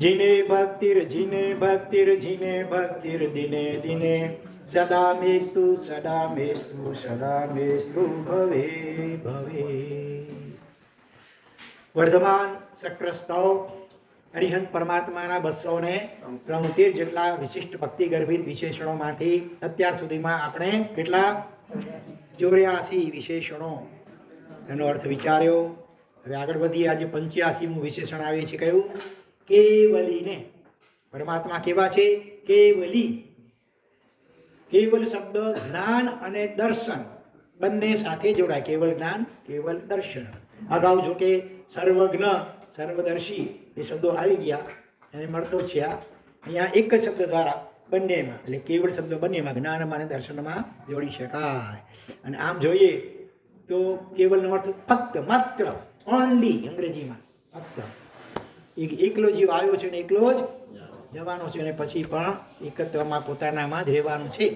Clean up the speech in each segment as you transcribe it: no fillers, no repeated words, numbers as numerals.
જીને ભક્તિર દિને દિને સદા મેસ્તુ ભવે ભવે. વર્ધમાન સક્રસ્તવ હરિહંત પરમાત્માના 273 જેટલા વિશિષ્ટ ભક્તિ ગર્ભિત વિશેષણોમાંથી અત્યાર સુધીમાં આપણે કેટલા 84 વિશેષણો એનો અર્થ વિચાર્યો. હવે આગળ વધી આજે 85મું વિશેષણ આવે છે. કયું? કેવલીને. પરમાત્મા કેવા છે? કેવલી. કેવલ શબ્દ જ્ઞાન અને દર્શન બંને સાથે જોડાય. કેવલ જ્ઞાન, કેવલ દર્શન. અગાઉ જો કે સર્વજ્ઞ, સર્વદર્શી એ શબ્દો આવી ગયા એને મળતો છે. અહીંયા એક જ શબ્દ દ્વારા બંનેમાં, એટલે કેવળ શબ્દ બંનેમાં જ્ઞાનમાં અને દર્શનમાં જોડી શકાય. અને આમ જોઈએ તો કેવલનો અર્થ ફક્ત, માત્ર, ઓનલી અંગ્રેજીમાં ફક્ત. એકલો જીવ આવ્યો છે ને એકલો જ જવાનો છે અને પછી પણ એકત્વમાં પોતાનામાં જ રહેવાનું છે.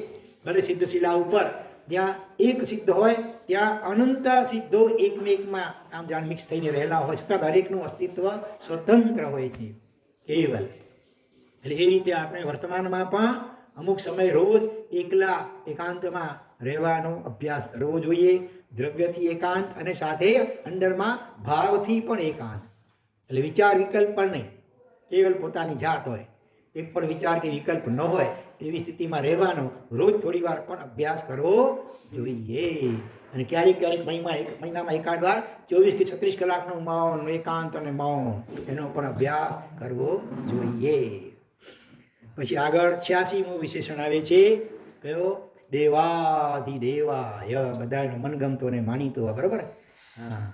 ભલે સિદ્ધશિલા ઉપર જ્યાં એક સિદ્ધ હોય ત્યાં અનંત સિદ્ધો એકમેકમાં આમ જાણ મિક્સ થઈને રહેલા હોય છતાં દરેકનું અસ્તિત્વ સ્વતંત્ર હોય છે. કેવલ એટલે એ રીતે આપણે વર્તમાનમાં પણ અમુક સમય રોજ એકલા એકાંતમાં રહેવાનો અભ્યાસ કરવો જોઈએ. દ્રવ્યથી એકાંત અને સાથે અંદરમાં ભાવથી પણ એકાંત. એટલે વિચાર વિકલ્પ પણ નહીં, કેવલ પોતાની જાત હોય, એક પણ વિચાર કે વિકલ્પ ન હોય એવી સ્થિતિમાં રહેવાનો રોજ થોડી વાર પણ અભ્યાસ કરવો જોઈએ. અને ક્યારેક ક્યારેક મહિનામાં એકાદ વાર 24 કે 36 કલાકનું મૌન, એકાંત અને મૌન એનો પણ અભ્યાસ કરવો જોઈએ. પછી આગળ 86મું વિશેષણ આવે છે. કયો? દેવાધિદેવાય. બધાનો મનગમતો અને માનીતો. બરાબર? હા,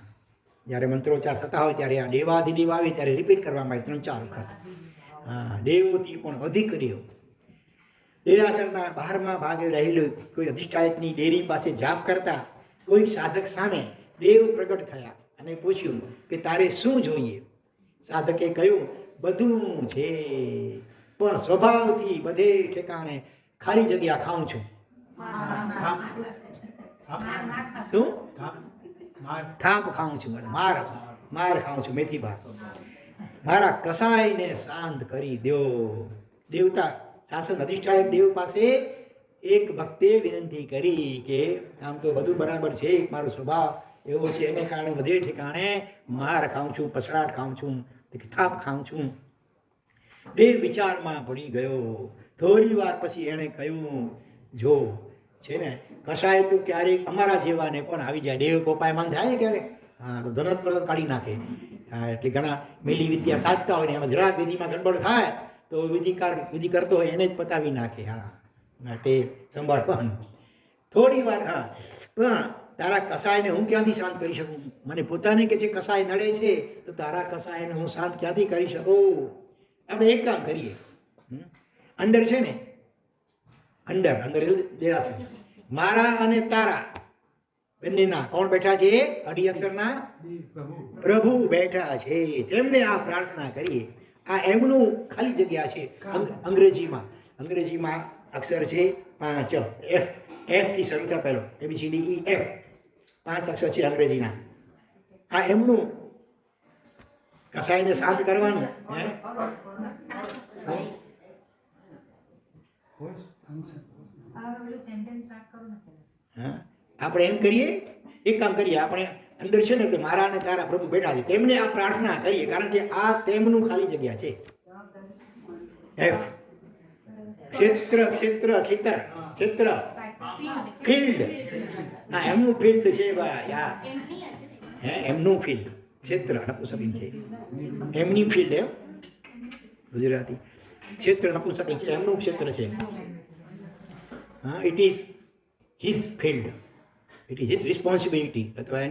જ્યારે મંત્રોચ્ચાર થતા હોય ત્યારે આ દેવાધિદેવ આવે ત્યારે રિપીટ કરવામાં આવે 3-4 વખત. હા, દેવોથી પણ અધિક દેવ. દેરાસરના બહારમાં ભાગે રહેલું કોઈ અધિષ્ઠાયકની ડેરી પાસે જાપ કરતા કોઈ સાધક સામે દેવ પ્રગટ થયા અને પૂછ્યું કે તારે શું જોઈએ? સાધકે કહ્યું, બધું છે, પણ સ્વભાવથી બધે ઠેકાણે ખાલી જગ્યા ખાઉં છું. શું? થાપ ખાઉં છું, માર ખાઉં છું, મેથી ભાત. મારા કસાયને શાંત કરી દો. દેવતા શાસન અધિષ્ઠાયક દેવ પાસે એક ભક્તે વિનંતી કરી કે આમ તો બધું બરાબર છે, મારો સ્વભાવ એવો છે, એને કારણે બધે ઠેકાણે માર ખાઉં છું, પસરાટ ખાઉં છું, થાપ ખાઉં છું. દેવ વિચારમાં પડી ગયો. થોડી વાર પછી એણે કહ્યું, જો છે ને કસાય તો ક્યારેક અમારા જેવાને પણ આવી જાય. દેવ કોપાયમાન થાય ને ક્યારેક, હા, તો ધનત પરત કાઢી નાખે. હા, એટલે ઘણા મેલી વિદ્યા સાધતા હોય ને એમાં જરાક વિધિમાં ગડબડ થાય તો વિધિ કરતો હોય એને જ પતાવી નાખે. હા, માટે સંભાળવાનું થોડી વાર. હા, પણ તારા કસાયને હું ક્યાંથી શાંત કરી શકું? મને પોતાને કે છે કસાય નડે છે, તો તારા કસાયને હું શાંત ક્યાંથી કરી શકું? આપણે એક કામ કરીએ. અંદર છે ને, અંદર દેરાસર મારા અને તારા બંનેના કોણ બેઠા છે? અઢી અક્ષરના પ્રભુ બેઠા છે. તેમને આ પ્રાર્થના કરીએ. આ એમનું ખાલી જગ્યા છે. અંગ્રેજીમાં અક્ષર છે 5. એફ થી શરૂ થાય. પહેલો ABCDE F 5 અક્ષર છે અંગ્રેજીના. આ એમનું કસાયને શાંત કરવાનું. હા, આપણે એમ કરીએ, એક કામ કરીએ, આપણે અંદર છે ને કે મારા અને તારા પ્રભુ બેઠા છે, તેમને આ પ્રાર્થના કરીએ, કારણ કે આ તેમનું ખાલી જગ્યા છે. એફ ક્ષેત્ર ફિલ્ડ. હા, એમનું ફિલ્ડ છે ભાઈ. હા, એમનું ફિલ્ડ. ક્ષેત્ર નપુંસકલિંગ છે, એમની ફિલ્ડ. એમ ગુજરાતી ક્ષેત્ર નપુંસકલિંગ છે, એમનું ક્ષેત્ર છે. હા, it is his field, it is his responsibility. અથવા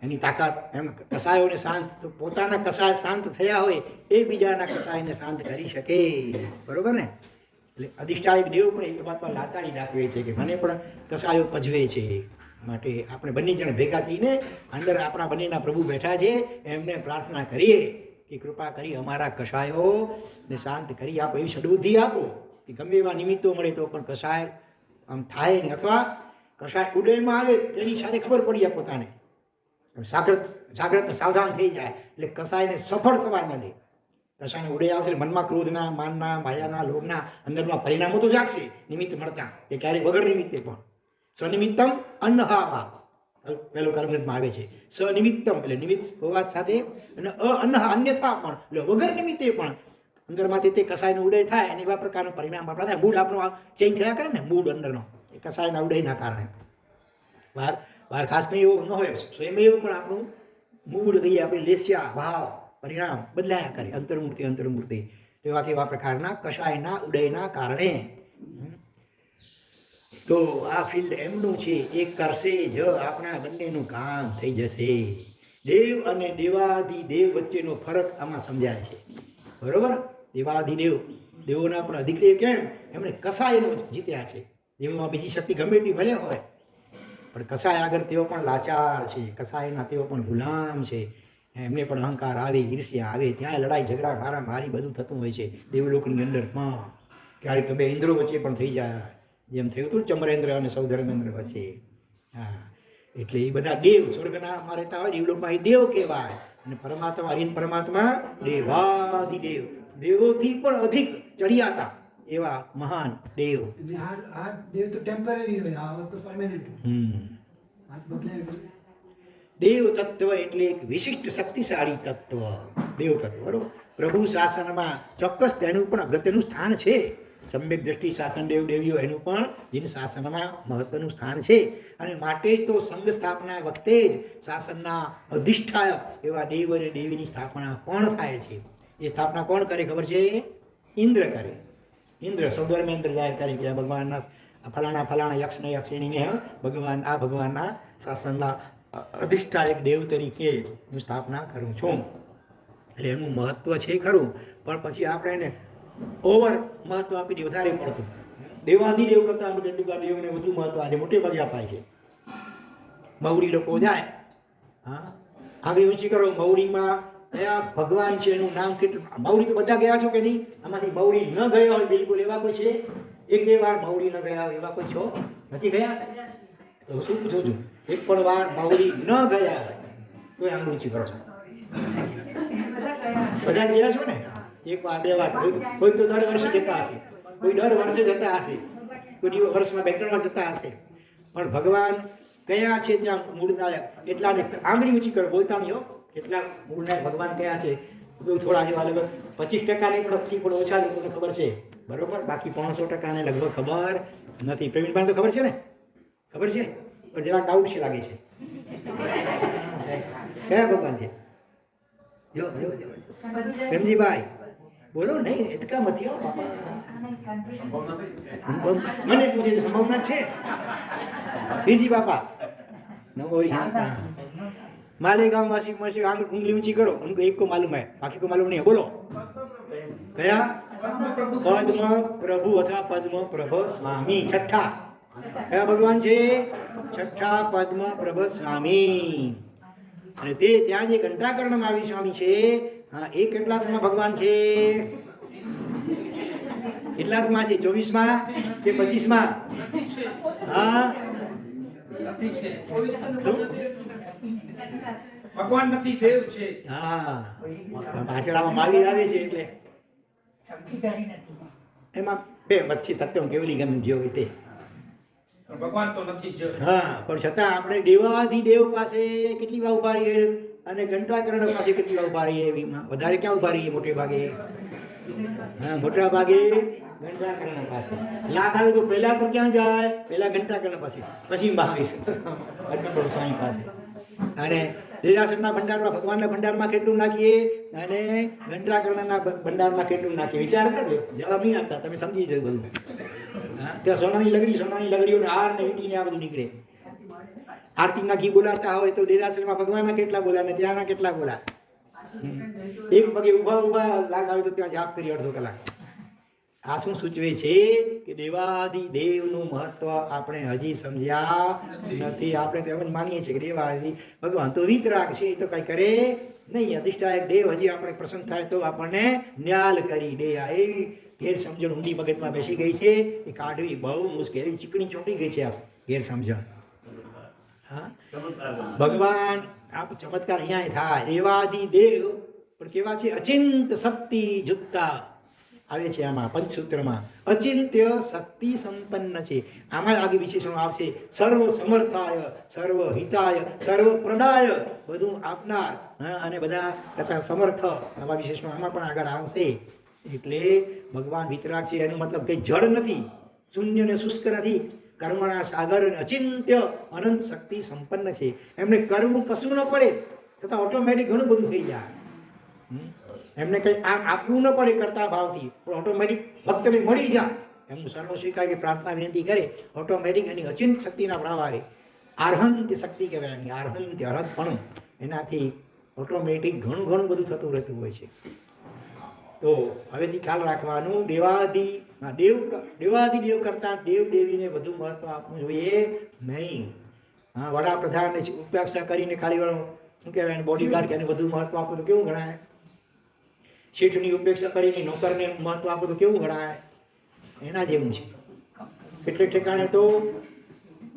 એની તાકાત. એમ કસાયોને શાંત, પોતાના કસાય શાંત થયા હોય એ બીજાના કસાયને શાંત કરી શકે. બરોબર ને? એટલે અધિષ્ઠાયક દેવ પણ એ વાતમાં લાચારી દાખવે છે કે મને પણ કસાયો પજવે છે. માટે આપણે બંને જણ ભેગા થઈને અંદર આપણા બંનેના પ્રભુ બેઠા છે, એમને પ્રાર્થના કરીએ કે કૃપા કરી અમારા કસાયોને શાંત કરી આપો, એવી સદબુદ્ધિ આપો કે ગમે એવા નિમિત્તો મળે તો પણ કસાય આમ થાય નહીં, અથવા કસાય ઉદયમાં આવે તેની સાથે ખબર પડી જાય પોતાને, જાગ્રત સાવધાન થઈ જાય, એટલે કસાયને સફળ થવા ન દે. કસાયનો ઉદય આવશે એટલે મનમાં ક્રોધના, માનના, માયાના, લોભના અંદરમાં પરિણામો તો જાગશે નિમિત્ત મળતા, તે ક્યારેય વગર નિમિત્તે પણ. સ્વનિમિત્તમ અન્નહાવા પહેલો કર્મગ્રંથમાં આવે છે. સ્વનિમિત્તમ એટલે નિમિત્ત હોવા સાથે, અને અન્નહા અન્યથા પણ એટલે વગર નિમિત્તે પણ અંદરમાંથી તે કસાયનો ઉદય થાય અને એવા પ્રકારનું પરિણામ આપણા થાય. મૂડ આપણો ચેન્જ થયા કરે ને, મૂડ અંદરનો એ કસાયના ઉદયના કારણે. બહાર ખાસ કંઈ એવું ન હોય, સ્વયં એવું પણ આપણું મૂડ કહીએ, આપણી લેસ્યા ભાવ પરિણામ બદલાયા કરે, અંતર્મૂર્તિ તેવા પ્રકારના કષાયના ઉદયના કારણે. તો આ ફિલ્ડ એમનું છે, એ કરશે જ આપણા બંનેનું કામ થઈ જશે. દેવ અને દેવાધિદેવ વચ્ચેનો ફરક આમાં સમજાય છે. બરોબર? દેવાધિદેવ, દેવોના પણ અધિકદેવ કેમ? એમણે કસાયનો જીત્યા છે. દેવોમાં બીજી શક્તિ ગમે એટલી ભલે હોય, પણ કસાય આગળ તેઓ પણ લાચાર છે, કસાયના તેઓ પણ ગુલામ છે. એમને પણ અહંકાર આવે, ઈર્ષ્યા આવે, ત્યાં લડાઈ ઝઘડા મારામારી બધું થતું હોય છે દેવલોકની અંદર. ક્યારેક તો બે ઇન્દ્રો વચ્ચે પણ થઈ જાય, જેમ થયું હતું ચમરેન્દ્ર અને સૌધર્મેન્દ્ર વચ્ચે. હા, એટલે એ બધા દેવ સ્વર્ગના રહેતા હોય, દેવલોકમાં એ દેવ કહેવાય. અને પરમાત્મા, હરિન પરમાત્મા દેવાધિદેવ, દેવોથી પણ અધિક ચડિયાતા એવા મહાન દેવ. દેવ તો ટેમ્પરરી હોય, આ તો પરમેનન્ટ. દેવ તત્વ એટલે એક વિશિષ્ટ શક્તિશાળી તત્વ, દેવ તત્વ. બરોબર? પ્રભુ શાસનમાં ચોક્કસ તેનું પણ અગત્યનું સ્થાન છે. સમ્યક દ્રષ્ટિ શાસન દેવ દેવીઓ એનું પણ જેને શાસનમાં મહત્વનું સ્થાન છે. અને માટે જ તો સંઘ સ્થાપના વખતે જ શાસનના અધિષ્ઠાયક એવા દેવ અને દેવીની સ્થાપના પણ થાય છે. એ સ્થાપના કોણ કરે ખબર છે? ઇન્દ્ર કરે. ઇન્દ્ર સૌધર્મેન્દ્ર જાહેર કરે કે ભગવાનના ફલાણા યક્ષ ને યક્ષિણીને ભગવાન, આ ભગવાનના શાસનના અધિષ્ઠાયક દેવ તરીકે હું સ્થાપના કરું છું. એટલે એનું મહત્વ છે ખરું, પણ પછી આપણે એને ઓવર મહત્વ આપી દે, વધારે પડતું. દેવાધિદેવ કરતાં આપણે દંડુકા દેવને વધુ મહત્વ આજે મોટે ભાગે અપાય છે. મહુડી લોકો જાય, હા, આગળ ઊંચી કરો, મહુડીમાં કયા ભગવાન છે એનું નામ કેટલું? મહુડી તો બધા ગયા છો કે નહીં? આમાંથી મહુડી ન ગયા હોય બિલકુલ એવા કોઈ છે? એક વાર મહુડી ન ગયા હોય એવા કોઈ છો? નથી ગયા? તો શું પૂછું છું? એક પણ વાર મહુડી ન ગયા તો આંગળી ઊંચી કરો છો. બધા ગયા છો ને? એક વાર, બે વાર, કોઈ તો દર વર્ષે જતા હશે, કોઈ દર વર્ષે જતા હશે, કોઈ વર્ષમાં 2-3 વાર જતા હશે. પણ ભગવાન કયા છે ત્યાં મૂળનાયક એટલાને આંગળી ઊંચી કરો, બોલતા નહીં હો. કેટલા મૂળનાયક ભગવાન કયા છે? થોડા જેવા લગભગ 25% પણ ઓછા લોકોને ખબર છે. બરોબર? બાકી 500% લગભગ ખબર નથી. પ્રવીણભાઈ તો ખબર છે ને? ખબર છે, પણ જરા ડાઉટ છે લાગે છે. કયા ભગવાન છે? જો પ્રેમજીભાઈ બોલો. નહીં એટલા નથી હો બાપા. મને પૂછે છે સંભાવના છે? બીજી બાપા નવોરી मालेगांव वासी मसी आंगली उंगली ऊंची करो, उनको एक को मालूम है, बाकी को मालूम नहीं है. बोलो कया? पद्म प्रभु अथवा पद्म प्रभ स्वामी. छठा कया भगवान છે? છઠ્ઠા પદ્મ પ્રભ સ્વામી. અને તે ત્યાં જે ઘંટાકર્ણ મહાવીર સ્વામી છે, હા, એ કેટલાસમાં ભગવાન છે? કેટલાસમાં છે? 24માં કે 25માં? હા, ભગવાન નથી, દેવ છે. હા, પાછળમાં મહાવીર આવે છે એટલે એમાં બે મત્સ્ય તત્વ કેવલી ગમે જે હોય તે. ભગવાન તો નથી જ. હા, પણ છતાં આપણે દેવાધિદેવ પાસે કેટલી વાર ઉભા રહીએ અને ઘંટાકર્ણ પાસે કેટલી વાર ઉભા રહીએ? એવીમાં વધારે ક્યાં ઉભા રહીએ? મોટે ભાગે, હા, મોટા ભાગે ઘંટાકર્ણ પાસે. યાદ આવે તો પહેલા પણ ક્યાં જાય? પહેલા ઘંટાકર્ણ પાસે, પછી મહાવીર સ્વામી પાસે. અને દેરાસરના ભંડારમાં, ભગવાનના ભંડારમાં કેટલું નાખીએ અને ઘંટાકર્ણના ભંડારમાં કેટલું નાખીએ? વિચાર કરજો. જવાબ નહીં આપતા, તમે સમજી જજો બધું. હા, ત્યાં સોનાની લગડીઓને હાર ને વીંટીને આ બધું નીકળે. આરતીના ઘી બોલાતા હોય તો દેરાસરમાં ભગવાનના કેટલા બોલા ને ત્યાંના કેટલા બોલા? એક પગે ઊભા લાગ આવે તો ત્યાં જાપ કરી અડધો કલાક. આ શું સૂચવે છે? કે દેવાધિદેવનું મહત્વ આપણે હજી સમજ્યા નથી. આપણે તો એમ જ માનીએ છીએ કે દેવાધિ ભગવાન તો વીતરાગ છે, એ તો કઈ કરે નહીં. અધિષ્ઠાયક દેવ હજી આપણે પ્રસન્ન થાય તો આપણને ન્યાલ કરી દે. આ એવી ગેરસમજણ ઊંડી મગજમાં બેસી ગઈ છે, એ કાઢવી બહુ મુશ્કેલ. ચીકણી ચોંટી ગઈ છે આ ગેરસમજણ. હા, ભગવાન આ ચમત્કાર અહીંયા થાય. દેવાધિદેવ પણ પણ કેવા છે? અચિંત શક્તિ યુક્તા આવે છે આમાં પંચસૂત્રમાં. અચિંત્ય શક્તિ સંપન્ન છે. આમાં આગે વિશેષણો આવશે. સર્વ સમર્થાય, સર્વ હિતાય, સર્વ પ્રદાય, બધું આપનાર અને બધા તથા સમર્થ, આવા વિશેષણો આમાં પણ આગળ આવશે. એટલે ભગવાન વિતરાગ છે એનો મતલબ કંઈ જડ નથી, શૂન્ય ને શુષ્ક નથી. કર્મના સાગર અને અચિંત્ય અનંત શક્તિ સંપન્ન છે. એમને કર્મ કશું ન પડે છતાં ઓટોમેટિક ઘણું બધું થઈ જાય. એમને કંઈ આમ આપવું ન પડે કરતા ભાવથી, પણ ઓટોમેટિક ભક્તને મળી જાય. એમનું સર્વ સ્વીકાર કે પ્રાર્થના વિનંતી કરે, ઓટોમેટિક એની અચિંત શક્તિના ભાવ આવે. આર્હંત શક્તિ કહેવાય એની, આર્હંત અરહતપણું. એનાથી ઓટોમેટિક ઘણું ઘણું બધું થતું રહેતું હોય છે. તો હવેથી ખ્યાલ રાખવાનું, દેવ કરતાં દેવ દેવીને વધુ મહત્વ આપવું જોઈએ નહીં. હા, વડાપ્રધાનને ઉપેક્ષા કરીને ખાલી શું કહેવાય બોડીગાર્ડ એને વધુ મહત્વ આપવું તો કેવું ગણાય? શેઠની ઉપેક્ષા કરીને નોકરને મહત્વ આપવું તો કેવું ગણાય? એના જેવું છે. એટલે ઠેકાણે તો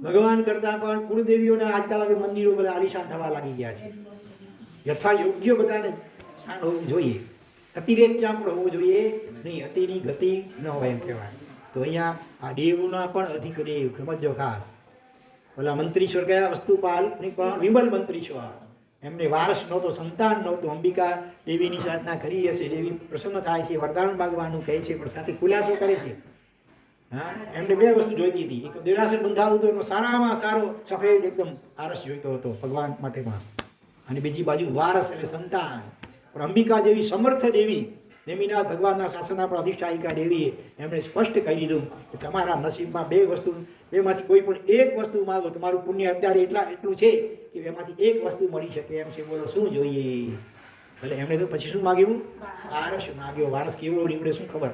ભગવાન કરતાં પણ કુળદેવીઓના આજકાલ હવે મંદિરો બધા આલિશાન થવા લાગી ગયા છે. યથા યોગ્ય બધાને સ્થાન હોવું જોઈએ. અતિરેક ક્યાં પણ હોવું જોઈએ નહીં. અતિની ગતિ ન હોય એમ કહેવાય. તો અહીંયા આ દેવના પણ અધિક દેવ સમજો ખાસ. ઓલા મંત્રીશ્વર કયા? વસ્તુપાલની પણ વિમલ મંત્રીશ્વર. એમને વારસ નહોતો, સંતાન નહોતું. અંબિકા દેવીની સાધના કરી હશે, દેવી પ્રસન્ન થાય છે, વરદાન માગવાનું કહે છે, પણ સાથે ખુલાસો કરે છે. હા, એમને બે વસ્તુ જોઈતી હતી. એક તો દેરાસર બંધાવું તો એનો સારામાં સારો સફેદ એકદમ આરસ જોઈતો હતો ભગવાન માટેમાં, અને બીજી બાજુ વારસ એટલે સંતાન. પણ અંબિકા જેવી સમર્થ દેવી, નેમિનાથ ભગવાનના શાસનના પણ અધિષ્ઠાયિકા દેવીએ એમણે સ્પષ્ટ કહી દીધું કે તમારા નસીબમાં બેમાંથી કોઈ પણ એક વસ્તુ માગો. તમારું પુણ્ય અત્યારે એટલું છે કે એમાંથી એક વસ્તુ મળી શકે એમ છે. બોલો શું જોઈએ? એટલે એમણે તો પછી શું માગ્યું? વારસ માગ્યો. વારસ કેવો નીવડે શું ખબર?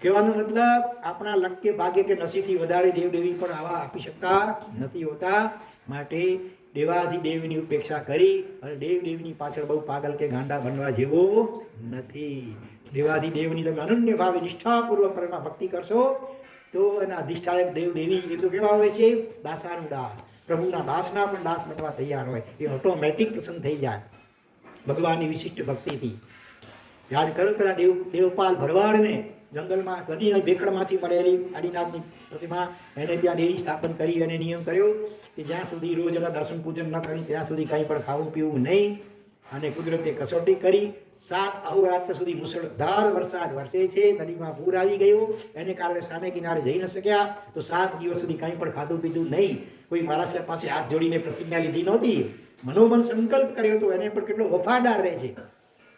કહેવાનો મતલબ આપણા લક કે ભાગ્ય કે નસીબથી વધારે દેવદેવી પણ આવા આપી શકતા નથી હોતા. માટે દેવાધિદેવની ઉપેક્ષા કરી અને દેવદેવીની પાછળ બહુ પાગલ કે ગાંડા બનવા જેવો નથી. દેવાધિદેવની તમે અનન્ય ભાવે નિષ્ઠાપૂર્વક પ્રેમમાં ભક્તિ કરશો તો એના અધિષ્ઠાયક દેવદેવી એ તો કેવા હોય છે? દાસાનું દાસ. પ્રભુના દાસના પણ દાસ બનવા તૈયાર હોય. એ ઓટોમેટિક પ્રસન્ન થઈ જાય ભગવાનની વિશિષ્ટ ભક્તિથી. યાદ કરો પેલા દેવપાલ ભરવાડને જંગલમાં ઘણી ભેખડમાંથી મળેલી આદિનાથની પ્રતિમા, એને ત્યાં ડેરી સ્થાપન કરી અને નિયમ કર્યો કે જ્યાં સુધી રોજ એના દર્શન પૂજન ન કરી ત્યાં સુધી કંઈ પણ ખાવું પીવું નહીં. અને કુદરતે કસોટી કરી 7 અહોરાત્ર સુધી મુસળધાર વરસાદ વરસે છે. નદીમાં પૂર આવી ગયું, એને કારણે સામે કિનારે જઈ ન શક્યા. તો 7 દિવસ સુધી કંઈ પણ ખાધું પીધું નહીં. કોઈ મહારાષ્ટ્ર પાસે હાથ જોડીને પ્રતિજ્ઞા લીધી નહોતી, મનોમન સંકલ્પ કર્યો હતો. એને પણ કેટલો વફાદાર રહે છે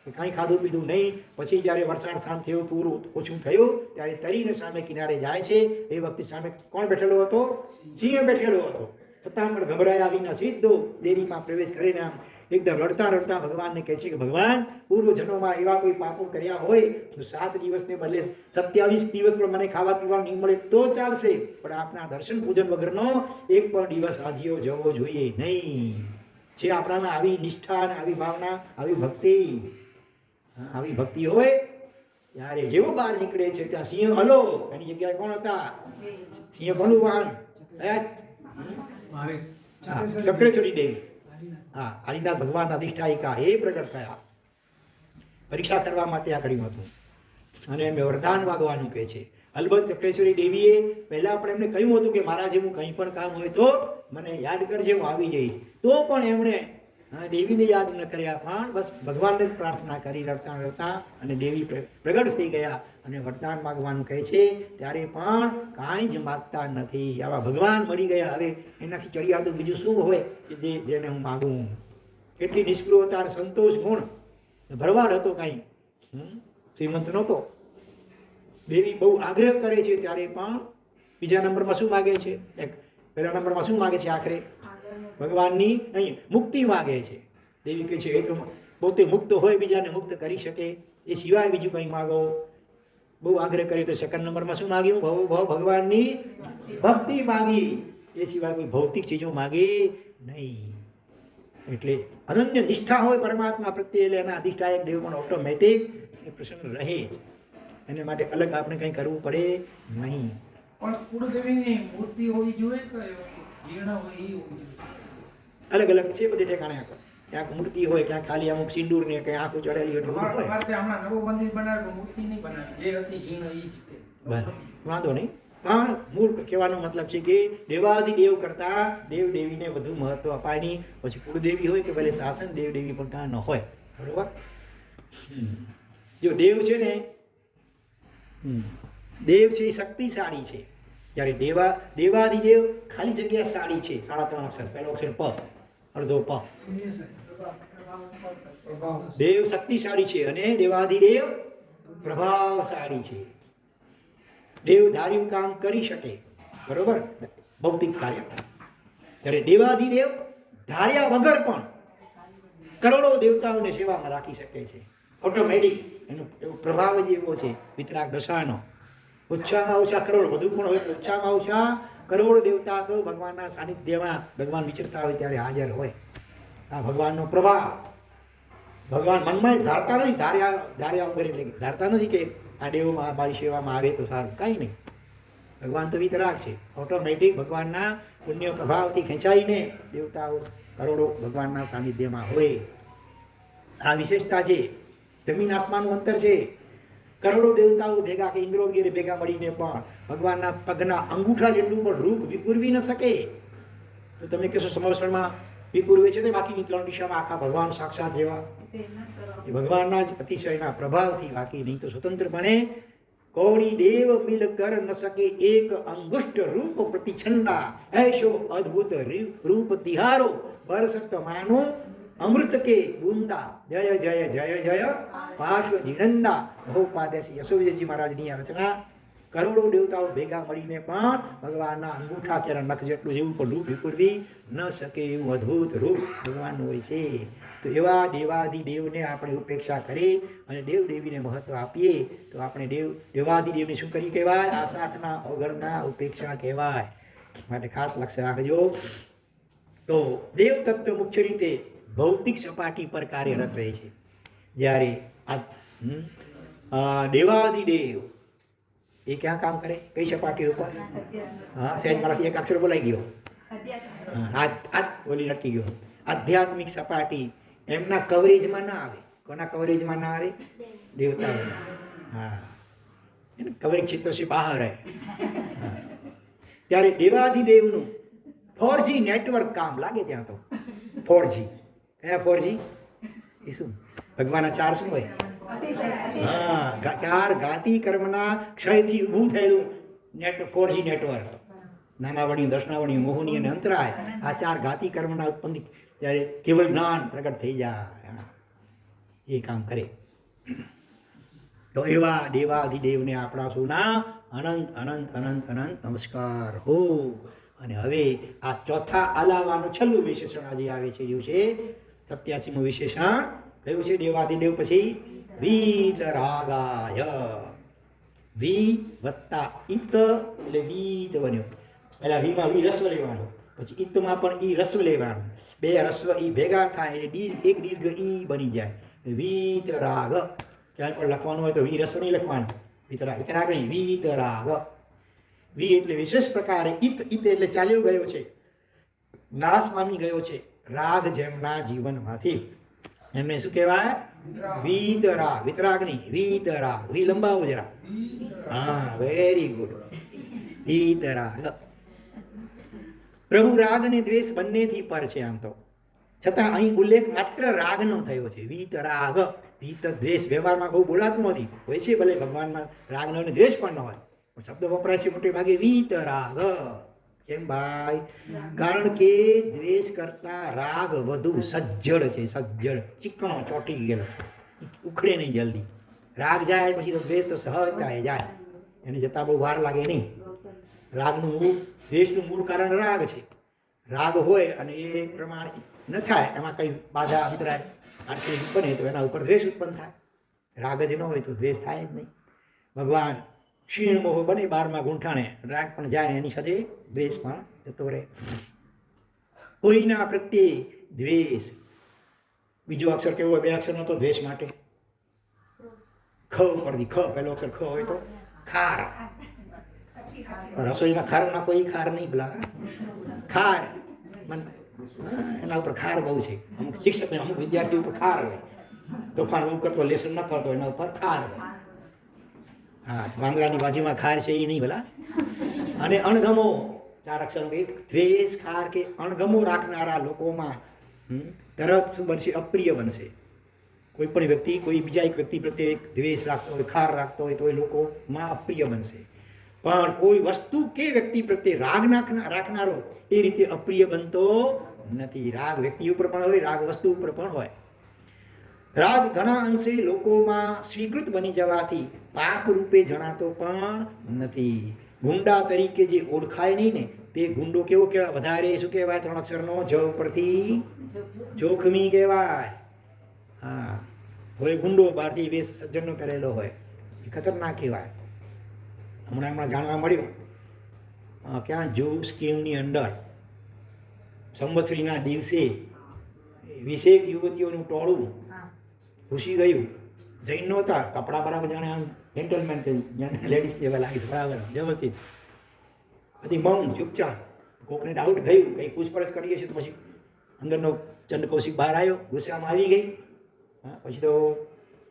કે કાંઈ ખાધું પીધું નહીં. પછી જ્યારે વરસાદ શાંત થયો, પૂરું ઓછું થયું, ત્યારે તરીને સામે કિનારે જાય છે. એ વખતે સામે કોણ બેઠેલો હતો? સિંહ બેઠેલો હતો. છતાં પણ ગભરાયા વિના સીધો ડેરીમાં પ્રવેશ કરીને આમ એકદમ રડતા રડતા ભગવાનને કહે છે કે ભગવાન, પૂર્વ જન્મમાં એવા કોઈ પાપો કર્યા હોય તો 7 દિવસને બદલે 27 દિવસ પણ મને ખાવા પીવાનું નહીં મળે તો ચાલશે, પણ આપના દર્શન પૂજન વગરનો એક પણ દિવસ આજીઓ જવો જોઈએ નહીં. છે આપણામાં આવી નિષ્ઠા અને આવી ભાવના, આવી ભક્તિ હોય ત્યારે જેવો બહાર નીકળે છે ત્યાં સિંહ હલો, એની જગ્યાએ કોણ હતા? સિંહ કોનું વાહન? ચક્રેશ્વરી દેવી. હા, આદિનાથ ભગવાનના અધિષ્ઠાયિકા એ પ્રગટ થયા. પરીક્ષા કરવા માટે આ કર્યું હતું અને એમને વરદાન માગવાનું કહે છે. અલબત્ત ચક્રેશ્વરી દેવીએ પહેલાં પણ એમને કહ્યું હતું કે મારા જેવું કંઈ પણ કામ હોય તો મને યાદ કરજે, હું આવી જઈશ. તો પણ એમણે દેવીને યાદ ન કર્યા, પણ બસ ભગવાનને જ પ્રાર્થના કરી રડતા રડતા અને દેવી પ્રગટ થઈ ગયા અને વરદાન માગવાનું કહે છે. ત્યારે પણ કાંઈ જ માગતા નથી. આવા ભગવાન મળી ગયા, હવે એનાથી ચડિયાતું બીજું શું હોય કે જેને હું માગું? એટલી નિષ્પૃહતા અને સંતોષ ગુણ. ભરવાડ હતો, કાંઈ શ્રીમંત નહોતો. દેવી બહુ આગ્રહ કરે છે ત્યારે પણ બીજા નંબરમાં શું માગે છે? પહેલા નંબરમાં શું માગે છે? આખરે ભગવાનની નહીં, મુક્તિ માગે છે. દેવી કહે છે એ તો પોતે મુક્ત હોય, બીજાને મુક્ત કરી શકે, એ સિવાય બીજું કંઈ માગો. બહુ આગ્રહ કર્યો તો સેકન્ડ નંબરમાં શું માગ્યું? ભગવાનની ભક્તિ માગી, એ સિવાય કોઈ ભૌતિક ચીજો માગી નહીં. એટલે અનન્ય નિષ્ઠા હોય પરમાત્મા પ્રત્યે, એટલે એના અધિષ્ઠાયક દેવ પણ ઓટોમેટિક પ્રસન્ન રહે છે. એને માટે અલગ આપણે કંઈ કરવું પડે નહીં. પણ કુળદેવીની મૂર્તિ હોવી જોઈએ કે જીર્ણ હોય એ હોવી જોઈએ? અલગ અલગ છે બધી ઠેકાણે. ક્યાંક મૂર્તિ હોય, ક્યાંક ખાલી અમુક સિંદૂર ને ક્યાંક આંખું ચડેલી એટલું બધું હોય. હમણાં નવું મંદિર બનાવ્યું, મૂર્તિ નહીં બનાવી, જે હતી જીણ ઈ જ કે. બસ વાંધો નહીં, પણ મૂળ કહેવાનો મતલબ છે કે દેવાધિદેવ કરતા દેવ દેવીને વધુ મહત્વ અપાય નહીં. પછી કુળદેવી હોય કે ભલે શાસન દેવ દેવી પણ કાં ન હોય, બરોબર. જો દેવ છે ને, દેવ છે એ શક્તિશાળી છે, જ્યારે દેવાધિદેવ ખાલી જગ્યા શાળી છે. 3.5 અક્ષર, પહેલો અક્ષર પ, અડધો પ. દેવ શક્તિશાળી છે અને દેવાધિદેવ પ્રભાવશાળી છે. દેવ ધાર્યું કામ કરી શકે, બરોબર, ભૌતિક કાર્ય. ત્યારે દેવાધિદેવ ધાર્યા વગર પણ કરોડો દેવતાઓને સેવામાં રાખી શકે છે. ઓટોમેટિક એનો એવો પ્રભાવ જ એવો છે વિતરાગ દશાનો. ઓછામાં ઓછા કરોડ, વધુ પણ હોય તો ઓછામાં ઓછા કરોડ દેવતા તો ભગવાનના સાનિધ્યમાં ભગવાન વિચરતા હોય ત્યારે હાજર હોય. આ ભગવાનનો પ્રભાવ. ભગવાન મનમાં ધારતા નથી, ધાર્યા વગર એટલે ધારતા નથી કે આ દેવમાં મારી સેવામાં આવે તો સારું, કાંઈ નહીં. ભગવાન તો વિતરાગ છે. ઓટોમેટિક ભગવાનના પુણ્ય પ્રભાવથી ખેંચાઈને દેવતાઓ કરોડો ભગવાનના સાનિધ્યમાં હોય. આ વિશેષતા છે. જમીન આસમાનનું અંતર છે. કરોડો દેવતાઓ ભેગા કે ઇન્દ્રો વગેરે ભેગા મળીને પણ ભગવાનના પગના અંગૂઠા જેટલું પણ રૂપ વિપુરવી ન શકે. તો તમે કહેશો સમવસરમાં વિપુરવે છે ને બાકીની 3 દિશામાં આખા ભગવાન સાક્ષાત જેવા, એ ભગવાનના જ અતિશયના પ્રભાવથી, બાકી નહીં તો સ્વતંત્રપણે કોડી દેવ મિલ કર ન શકે એક અંગુષ્ટ રૂપ પ્રતિછંડા, ऐशो અદ્ભુત રૂપ તિહારો બરસત માનો અમૃત કે બુંદા, જય જય જય જય પાર્શ્વ જીનંદા. બહુપાદ્યસી યશોવિજયજી મહારાજની આ રચના. કરોડો દેવતાઓ ભેગા મળીને પણ ભગવાનના અંગૂઠા કે નખ જેટલું જેવું પણ રૂપ વિપુરવી ન શકે એવું અદ્ભુત રૂપ ભગવાનનું હોય છે. તો એવા દેવાધિદેવને આપણે ઉપેક્ષા કરી અને દેવ દેવીને મહત્વ આપીએ તો આપણે દેવાધિદેવને શું કરી કહેવાય? આશાકના અવગણના ઉપેક્ષા કહેવાય. માટે ખાસ લક્ષ્ય રાખજો. તો દેવ તત્વ મુખ્ય રીતે ભૌતિક સપાટી પર કાર્યરત રહે છે. જ્યારે આ દેવાધિદેવ એ ક્યાં કામ કરે? કઈ સપાટી ઉપર? હા, સહેજ મારાથી એક અક્ષર બોલાઈ ગયો, હાથ બોલી અટકી ગયો. આધ્યાત્મિક સપાટી એમના કવરેજમાં ના આવે. કોના કવરેજમાં ના આવે? દેવતાઓના. હા, એને કવરેજ ક્ષેત્ર છે બહાર હે. ત્યારે દેવાધિદેવનું 4G નેટવર્ક કામ લાગે ત્યાં તો. 4G કયા 4G? એ શું? ભગવાનના 4 શું હોય? હા, 4 ઘાતી કર્મના ક્ષયથી ઊભું થયેલું 4G નેટવર્ક. નાનાવણી, દર્શનાવણી, મોહની અને અંતરાય, આ 4 ઘાતી કર્મના ઉત્પન્ન ત્યારે કેવળ જ્ઞાન પ્રગટ થઈ જાય, એ કામ કરે. તો એવા દેવાધિદેવને આપણા સૌના અનંત અનંત અનંત અનંત નમસ્કાર હો. અને હવે આ ચોથા આલાવાનું છેલ્લું વિશેષણ આજે આવે છે, એવું છે 87મું વિશેષણ. કયું છે દેવાધિદેવ પછી? વીતરાગાય. વી વત્તા ઇત એટલે વીત બન્યો. પહેલા વીમાં વી રસ્વ લેવાનો, પછી ઇતમાં પણ ઈ રસ્વ લેવાનો. 2 રસ્વ ઈ ભેગા થાય એટલે એક દીર્ઘ ઈ બની જાય. વીતરાગ. ક્યાંય પણ લખવાનું હોય તો વી રસ્વ નહીં લખવાનું, વિતરાગ નહીં, વીતરાગ. વી એટલે વિશેષ પ્રકારે, ઇત એટલે ચાલ્યો ગયો છે, નાશ પામી ગયો છે રાગ જેમના જીવનમાંથી, એમને શું કહેવાય? વીતરાગ. વિતરાગ નહીં, વીતરાગ. વી લંબાવો જરા. હા, વેરી ગુડ. વીતરાગ. પ્રભુ રાગ અને દ્વેષ બંનેથી પર છે આમ તો, છતાં અહીં ઉલ્લેખ માત્ર રાગનો થયો છે. વીતરાગ. વીત દ્વેષ વ્યવહારમાં બહુ બોલાતું નથી, હોય છે ભલે ભગવાનમાં રાગનો અને દ્વેષ પણ ન હોય, પણ શબ્દ વપરાય છે મોટે ભાગે વીતરાગ. કેમ ભાઈ? કારણ કે દ્વેષ કરતા રાગ વધુ સજ્જડ છે. સજ્જડ, ચીકણો, ચોટી ગયેલો, ઉખડે નહીં જલ્દી. રાગ જાય પછી તો દ્વેષ તો સહજતાએ જાય, એને જતાં બહુ વાર લાગે નહીં. રાગનું મૂળ, દ્વેષનું મૂળ કારણ રાગ છે. રાગ હોય અને એ પ્રમાણે ન થાય, એમાં કંઈ બાધા અંતરાય આટલી બને તો એના ઉપર દ્વેષ ઉત્પન્ન થાય. રાગ જ ન હોય તો દ્વેષ થાય જ નહીં. ભગવાન ક્ષીણ મોહ બને 12મા ગુંઠાણે, રાગ પણ જાય એની સાથે દ્વેષ પણ જતો રહે. કોઈના પ્રત્યે દ્વેષ. બીજો અક્ષર કેવો હોય? 2 અક્ષરનો તો દ્વેષ માટે. ખ ઉપરથી ખ, પહેલો અક્ષર ખ હોય તો ખાર. રસોઈમાં ખાર નાખો, એ ખાર નહીં, પેલા ખાર. એના ઉપર ખાર બહુ છે. અમુક શિક્ષક અમુક વિદ્યાર્થી ઉપર ખાર હોય, તોફાન બહુ કરતો, લેસન ન કરતો, એના ઉપર ખાર હોય. હા, વાંદરાની બાજુમાં ખાર છે એ નહીં ભલા. અને અણગમો, 4 અક્ષરનો એક દ્વેષ, ખાર કે અણગમો રાખનારા લોકોમાં તરત શું બનશે? અપ્રિય બનશે. કોઈ પણ વ્યક્તિ કોઈ બીજા એક વ્યક્તિ પ્રત્યે દ્વેષ રાખતો હોય, ખાર રાખતો હોય તો એ લોકોમાં અપ્રિય બનશે. પણ કોઈ વસ્તુ કે વ્યક્તિ પ્રત્યે રાગ રાખનારો એ રીતે અપ્રિય બનતો નથી. રાગ વ્યક્તિ ઉપર પણ હોય, રાગ વસ્તુ ઉપર પણ હોય. રાગ ઘણા અંશે લોકોમાં સ્વીકૃત બની જવાથી પાપ રૂપે જણાતો પણ નથી. ગુંડા તરીકે જે ઓળખાય નહીં ને તે ગુંડો કેવો કહેવાય? વધારે શું કહેવાય? 3 અક્ષરનો જ ઉપરથી જોખમી કહેવાય. હા, હોય ગુંડો બહારથી વેશ સજ્જનનો કરેલો હોય એ ખતરનાક કહેવાય. હમણાં જાણવા મળ્યું ક્યાં જૂ સ્કીમની અંદર સંવત્સરીના દિવસે 20 યુવતીઓનું ટોળું ઘૂસી ગયું. જૈન નહોતા, કપડાં બરાબર જાણે આમ જેન્ટલમેન લેડીઝ જેવા લાગે બરાબર વ્યવસ્થિત, બધી મૌન ચૂપચાપ. કોકને ડાઉટ ગયું, કંઈ પૂછપરછ કરીએ છીએ તો પછી અંદરનો ચંદ્રકૌશિક બહાર આવ્યો, ગુસ્સામાં આવી ગઈ. હા, પછી તો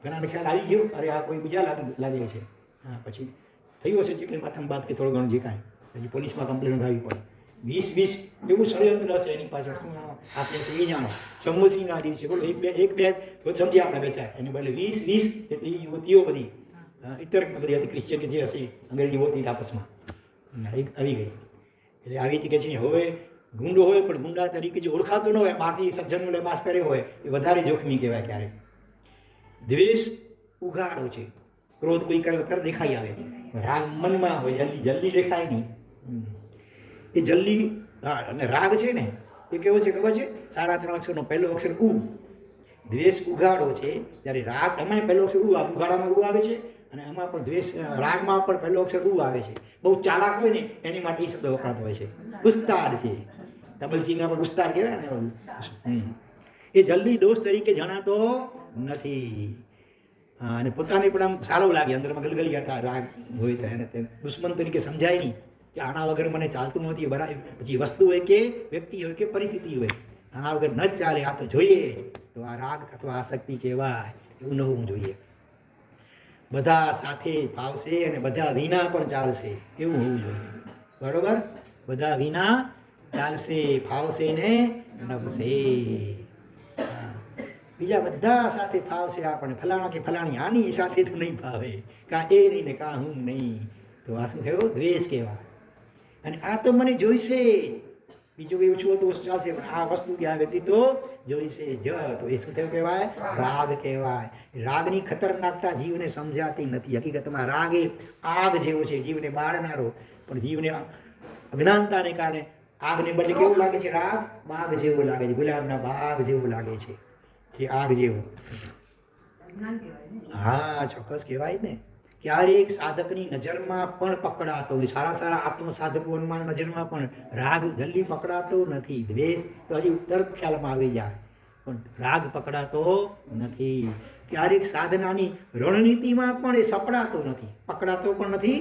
ઘણાને ખ્યાલ આવી ગયો, અરે આ કોઈ બીજા લાગે છે. હા, પછી થયું હશે એટલે માથામાં બાદ કે થોડું ઘણું જે કાંઈ પછી પોલીસમાં કમ્પ્લેન નોંધાવી પડે. 20 એવું ષડયંત્ર હશે એની પાછળ, શું આશય છે એ જાણો. સંવત્સરીના દિવસે બોલો એક બે તો સમજી આપણે બેઠા, એને બદલે 20 જેટલી યુવતીઓ બધી ઇતર બધી હતી ક્રિશ્ચિયન કે જે હશે અંગ્રેજી બોલતી આપસમાં આવી ગઈ. એટલે આવી હતી કે છે હવે ગુંડો હોય પણ ગુંડા તરીકે જે ઓળખાતો ન હોય, બહારથી સજ્જનનો લેબાસ પહેર્યો હોય એ વધારે જોખમી કહેવાય. ક્યારેક દ્વેષ ઉઘાડો છે, ક્રોધ કોઈ કર દેખાઈ આવે, રાગ મનમાં હોય, જલ્દી દેખાય નહીં. એ જલ્દી અને રાગ છે ને એ કેવો છે ખબર છે? 3.5 અક્ષરનો પહેલો અક્ષર ઉ. દ્વેષ ઉઘાડો છે, જ્યારે રાગ એમાં પહેલો અક્ષર ઉઘાડામાં ઉ આવે છે, અને આમાં પણ દ્વેષ રાગમાં પણ પહેલો અક્ષર ઉ આવે છે. બહુ ચાલાક હોય ને એની માટે એ શબ્દ વપરાતો હોય છે. ગુસ્તાર છે, તબલચીના પણ ગુસ્તાર કહેવાય ને. એ જલ્દી દોષ તરીકે જણાતો નથી. અને પોતાને પણ આમ સારું લાગે, અંદરમાં ગલગલી હતા રાગ હોય તો એને દુશ્મન તરીકે સમજાય નહીં કે આના વગર મને ચાલતું નથી. બરાબર, પછી વસ્તુ હોય કે વ્યક્તિ હોય કે પરિસ્થિતિ હોય, આના વગર ન જ ચાલે, આ તો જોઈએ. તો આ રાગ અથવા આસક્તિ કહેવાય. એવું ન હોવું જોઈએ. બધા સાથે ફાવશે અને બધા વિના પણ ચાલશે, એવું હોવું જોઈએ. બરોબર, બધા વિના ચાલશે, ફાવશે ને નભશે. બીજા બધા સાથે ફાવશે આપણને, ફલાણા કે ફલાણી આની સાથે તો નહીં ફાવે, કાં એ નહીં ને કાં હું નહીં. તો આ શું કહેવાય? દ્વેષ કહેવાય. અને આ તો મને જોઈશે, બીજું એવું છું તો ચાલશે, પણ આ વસ્તુ કે આ વ્યક્તિ તો જોઈશે જ, તો એ શું થયું કહેવાય? રાગ કહેવાય. રાગની ખતરનાકતા જીવને સમજાતી નથી. હકીકતમાં રાગ એ આગ જેવો છે, જીવને બાળનારો, પણ જીવને અજ્ઞાનતાને કારણે આગને બદલે કેવું લાગે છે? રાગ બાગ જેવો લાગે છે, ગુલાબના બાગ જેવું લાગે છે, કે આગ જેવો. હા, ચોક્કસ કહેવાય ને. ક્યારેક સાધકની નજરમાં પણ પકડાતો હોય, સારા આત્મ સાધકોમાં નજરમાં પણ રાગ જલ્દી પકડાતો નથી. દ્વેષ તો હજી તરત ખ્યાલમાં આવી જાય, પણ રાગ પકડાતો નથી. ક્યારેક સાધનાની રણનીતિમાં પણ એ સપડાતો નથી, પકડાતો પણ નથી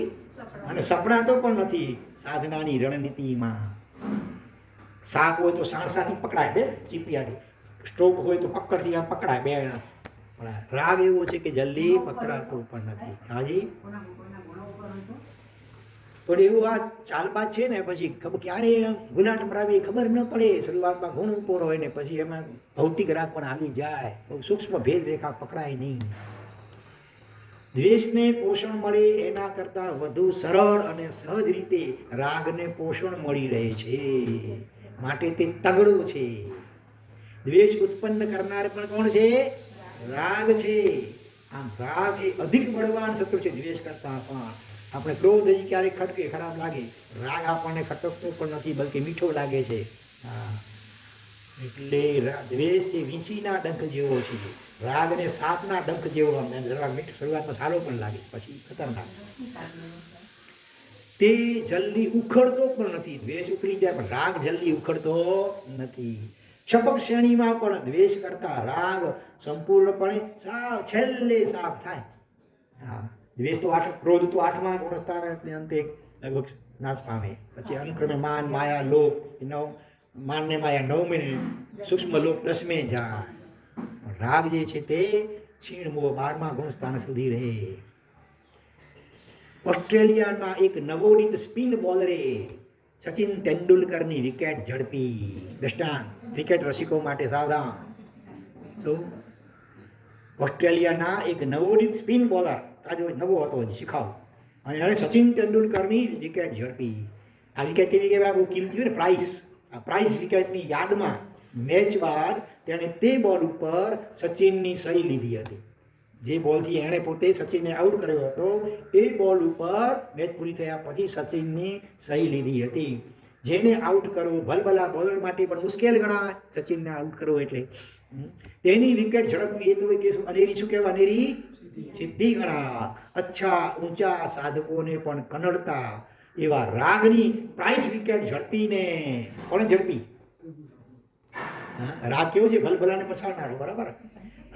અને સપડાતો પણ નથી. સાધનાની રણનીતિમાં સાપ હોય તો સાણસાથી પકડાય, બે ચીપિયાથી. સ્ટ્રોક હોય તો પકડથી આમ પકડાય, બે. રાગ એવો છે કે જલ્દી પકડાતો પણ નથી. હાજી, પણ એવું આ ચાલબાજ છે ને, પછી ખબર ક્યારે ગુલાટ મરાવી ખબર ન પડે. શરૂઆતમાં ગુણ ઉપર હોય ને પછી એમાં ભૌતિક રાગ પણ આવી જાય, બહુ સૂક્ષ્મ ભેદ રેખા પકડાય નહીં. દ્વેષને પોષણ મળે એના કરતાં વધુ સરળ અને સહજ રીતે રાગને પોષણ મળી રહે છે, માટે તે તગડો છે. દ્વેષ ઉત્પન્ન કરનાર પણ કોણ છે? રાગ છે. આમ રાગ એ અધિક બળવાન શત્રુ છે દ્વેષ કરતા પણ. આપણે ક્રોધ ક્યારેક ખટકે, ખરાબ લાગે, રાગ આપણને ખટકતો પણ નથી, બલકે મીઠો લાગે છે. હા, એટલે દ્વેષ એ વીંછીના ડંખ જેવો છે, રાગ ને સાપના ડંખ જેવો. મીઠો શરૂઆતમાં સારો પણ લાગે, પછી ખતરનાક. તે જલ્દી ઉખડતો પણ નથી. દ્વેષ ઉખડી જાય પણ રાગ જલ્દી ઉખડતો નથી. ક્ષપક શ્રેણીમાં પણ દ્વેષ કરતા રાગ સંપૂર્ણપણે છેલ્લે સાફ થાય. હા, દ્વેષ તો ક્રોધ તો 8મા ગુણસ્થાને અંતે લગભગ નાશ પામે. પછી અનુક્રમે માન, માયા, લોભ, માનને માયા 9 મિનિટ, સૂક્ષ્મ લોક 10 જાય. રાગ જે છે તે ક્ષીણ મોહ 12મા ગુણ સ્થાન સુધી રહે. ઓસ્ટ્રેલિયાના એક નવોદિત સ્પિન બોલરે સચિન તેંડુલકરની વિકેટ ઝડપી. દ્રષ્ટાંત, ક્રિકેટ રસિકો માટે સાવધાન. શું? ઓસ્ટ્રેલિયાના એક નવોદિત સ્પિન બોલર, આજે નવો હતો, હજી શીખાવ, અને એણે સચિન તેંડુલકરની વિકેટ ઝડપી. આ વિકેટ કેવી કહેવાય? બહુ કિંમતી હોય ને, પ્રાઇઝ. આ પ્રાઇઝ વિકેટની યાદમાં મેચ બાદ તેણે તે બોલ ઉપર સચિનની સહી લીધી હતી. જે બોલથી એણે પોતે સચિનને આઉટ કર્યો હતો એ બોલ ઉપર મેચ પૂરી થયા પછી સચિનની સહી લીધી હતી. જેને આઉટ કરવું ભલભલા બોલર માટે પણ મુશ્કેલ ગણાય, સચિનને આઉટ કરવો એટલે. તેની વિકેટ ઝડપવી એ તો કે અનેરી, શું કહેવાય? અનેરી સિદ્ધિ ગણા. અચ્છા ઊંચા સાધકોને પણ કનડતા એવા રાગની પ્રાઇઝ વિકેટ ઝડપીને કોણે ઝડપી? રાગ કેવો છે? ભલભલાને પછાડનારો, બરાબર.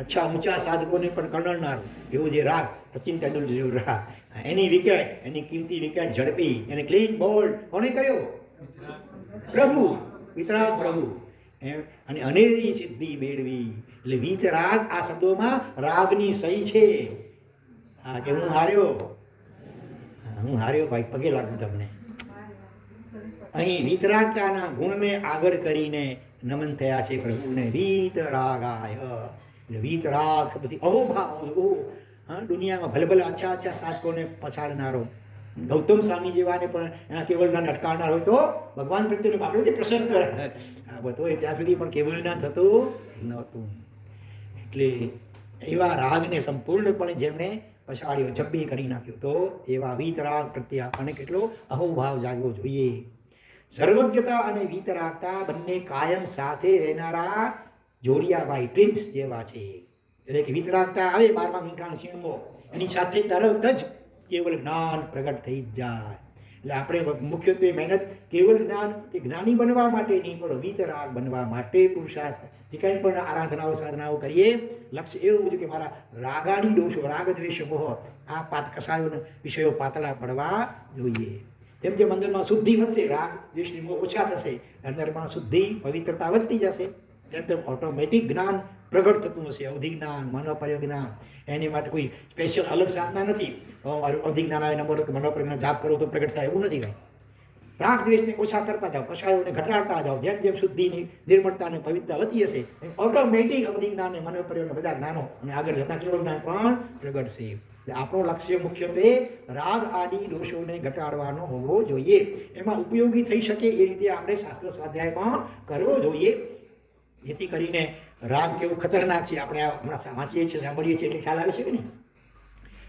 અચ્છા ઊંચા સાધકોને પણ કનડનારો એવો જે રાગ, સચિન તેંડુલકર જેવો રાગ, એની વિકેટ, એની કિંમતી વિકેટ ઝડપી, એને ક્લીન બોલ્ડ કોણે કર્યો? પ્રભુ, વિતરાગ પ્રભુ. અને અનેરી સિદ્ધિ મેળવી. એટલે વિતરાગ આ શબ્દોમાં રાગની સહી છે. હા, કે હું હાર્યો, ભાઈ, પગે લાગુ તમને. અહીં વિતરાગતાના ગુણને આગળ કરીને નમન થયા છે પ્રભુને. વિતરાગાય, એટલે વિતરાગ શબ્દથી અહોભાવ, દુનિયામાં ભલભલા અચ્છા સાધકોને પછાડનારો. ગૌતમ સ્વામી જેવાને પણ એના કેવળ જ્ઞાન અટકાવનાર હોય તો ભગવાન પ્રત્યેનો આપણો જે પ્રશસ્ત હોય ત્યાં સુધી પણ કેવળ જ્ઞાન થતું નહોતું. એટલે એવા રાગને સંપૂર્ણપણે જેમણે પછાડ્યો, જબ્બી કરી નાખ્યો, તો એવા વીતરાગ પ્રત્યે આપણને કેટલો અહોભાવ જાગવો જોઈએ. સર્વજ્ઞતા અને વીતરાગતા બંને કાયમ સાથે રહેનારા જોડિયાભાઈ ટ્વિન્સ જેવા છે. એટલે કે વીતરાગતા આવે 12મા ગુણ ક્ષીણમો, એની સાથે તરત જ કેવલ જ્ઞાન પ્રગટ થઈ જ જાય. એટલે આપણે મુખ્યત્વે મહેનત કેવલ જ્ઞાન કે જ્ઞાની બનવા માટે નહીં, પણ વીતરાગ બનવા માટે પુરુષાર્થ. જે કંઈ પણ આરાધનાઓ સાધનાઓ કરીએ, લક્ષ્ય એવું છે કે મારા રાગાની દોષો, રાગ દ્વેષ મોહ, આ કસાયોના વિષયો પાતળા પડવા જોઈએ. જેમ જેમ અંદરમાં શુદ્ધિ વધશે, રાગ દ્વેષની મોહ ઓછા થશે, અંદરમાં શુદ્ધિ પવિત્રતા વધતી જશે, તેમ તેમ ઓટોમેટિક જ્ઞાન પ્રગટ થતું હશે. અવધિ જ્ઞાન, મનોપર્ય જ્ઞાન, એની માટે કોઈ સ્પેશિયલ અલગ સાધના નથી. અવધિ જ્ઞાન આવે નંબર મનોપર્ય જ્ઞાન જાપ કરો તો પ્રગટ થાય, એવું નથી કાંઈ. રાગ દ્વેષને ઓછા કરતા જાઓ, કષાયોને ઘટાડતા જાઓ, જેમ જેમ શુદ્ધિની નિર્મળતાને પવિત્રતા વધતી હશે, ઓટોમેટિક અવધિ જ્ઞાન અને મનોપર્ય બધા જ્ઞાનો અને આગળ જતા કેવળ જ્ઞાન પણ પ્રગટશે. એટલે આપણો લક્ષ્ય મુખ્યત્વે રાગ આદિ દોષોને ઘટાડવાનો હોવો જોઈએ. એમાં ઉપયોગી થઈ શકે એ રીતે આપણે શાસ્ત્ર સ્વાધ્યાયમાં કરવો જોઈએ, જેથી કરીને રાગ કેવું ખતરનાક છે આપણે હમણાં વાંચીએ છીએ, સાંભળીએ છીએ એટલે ખ્યાલ આવે છે કે નહીં.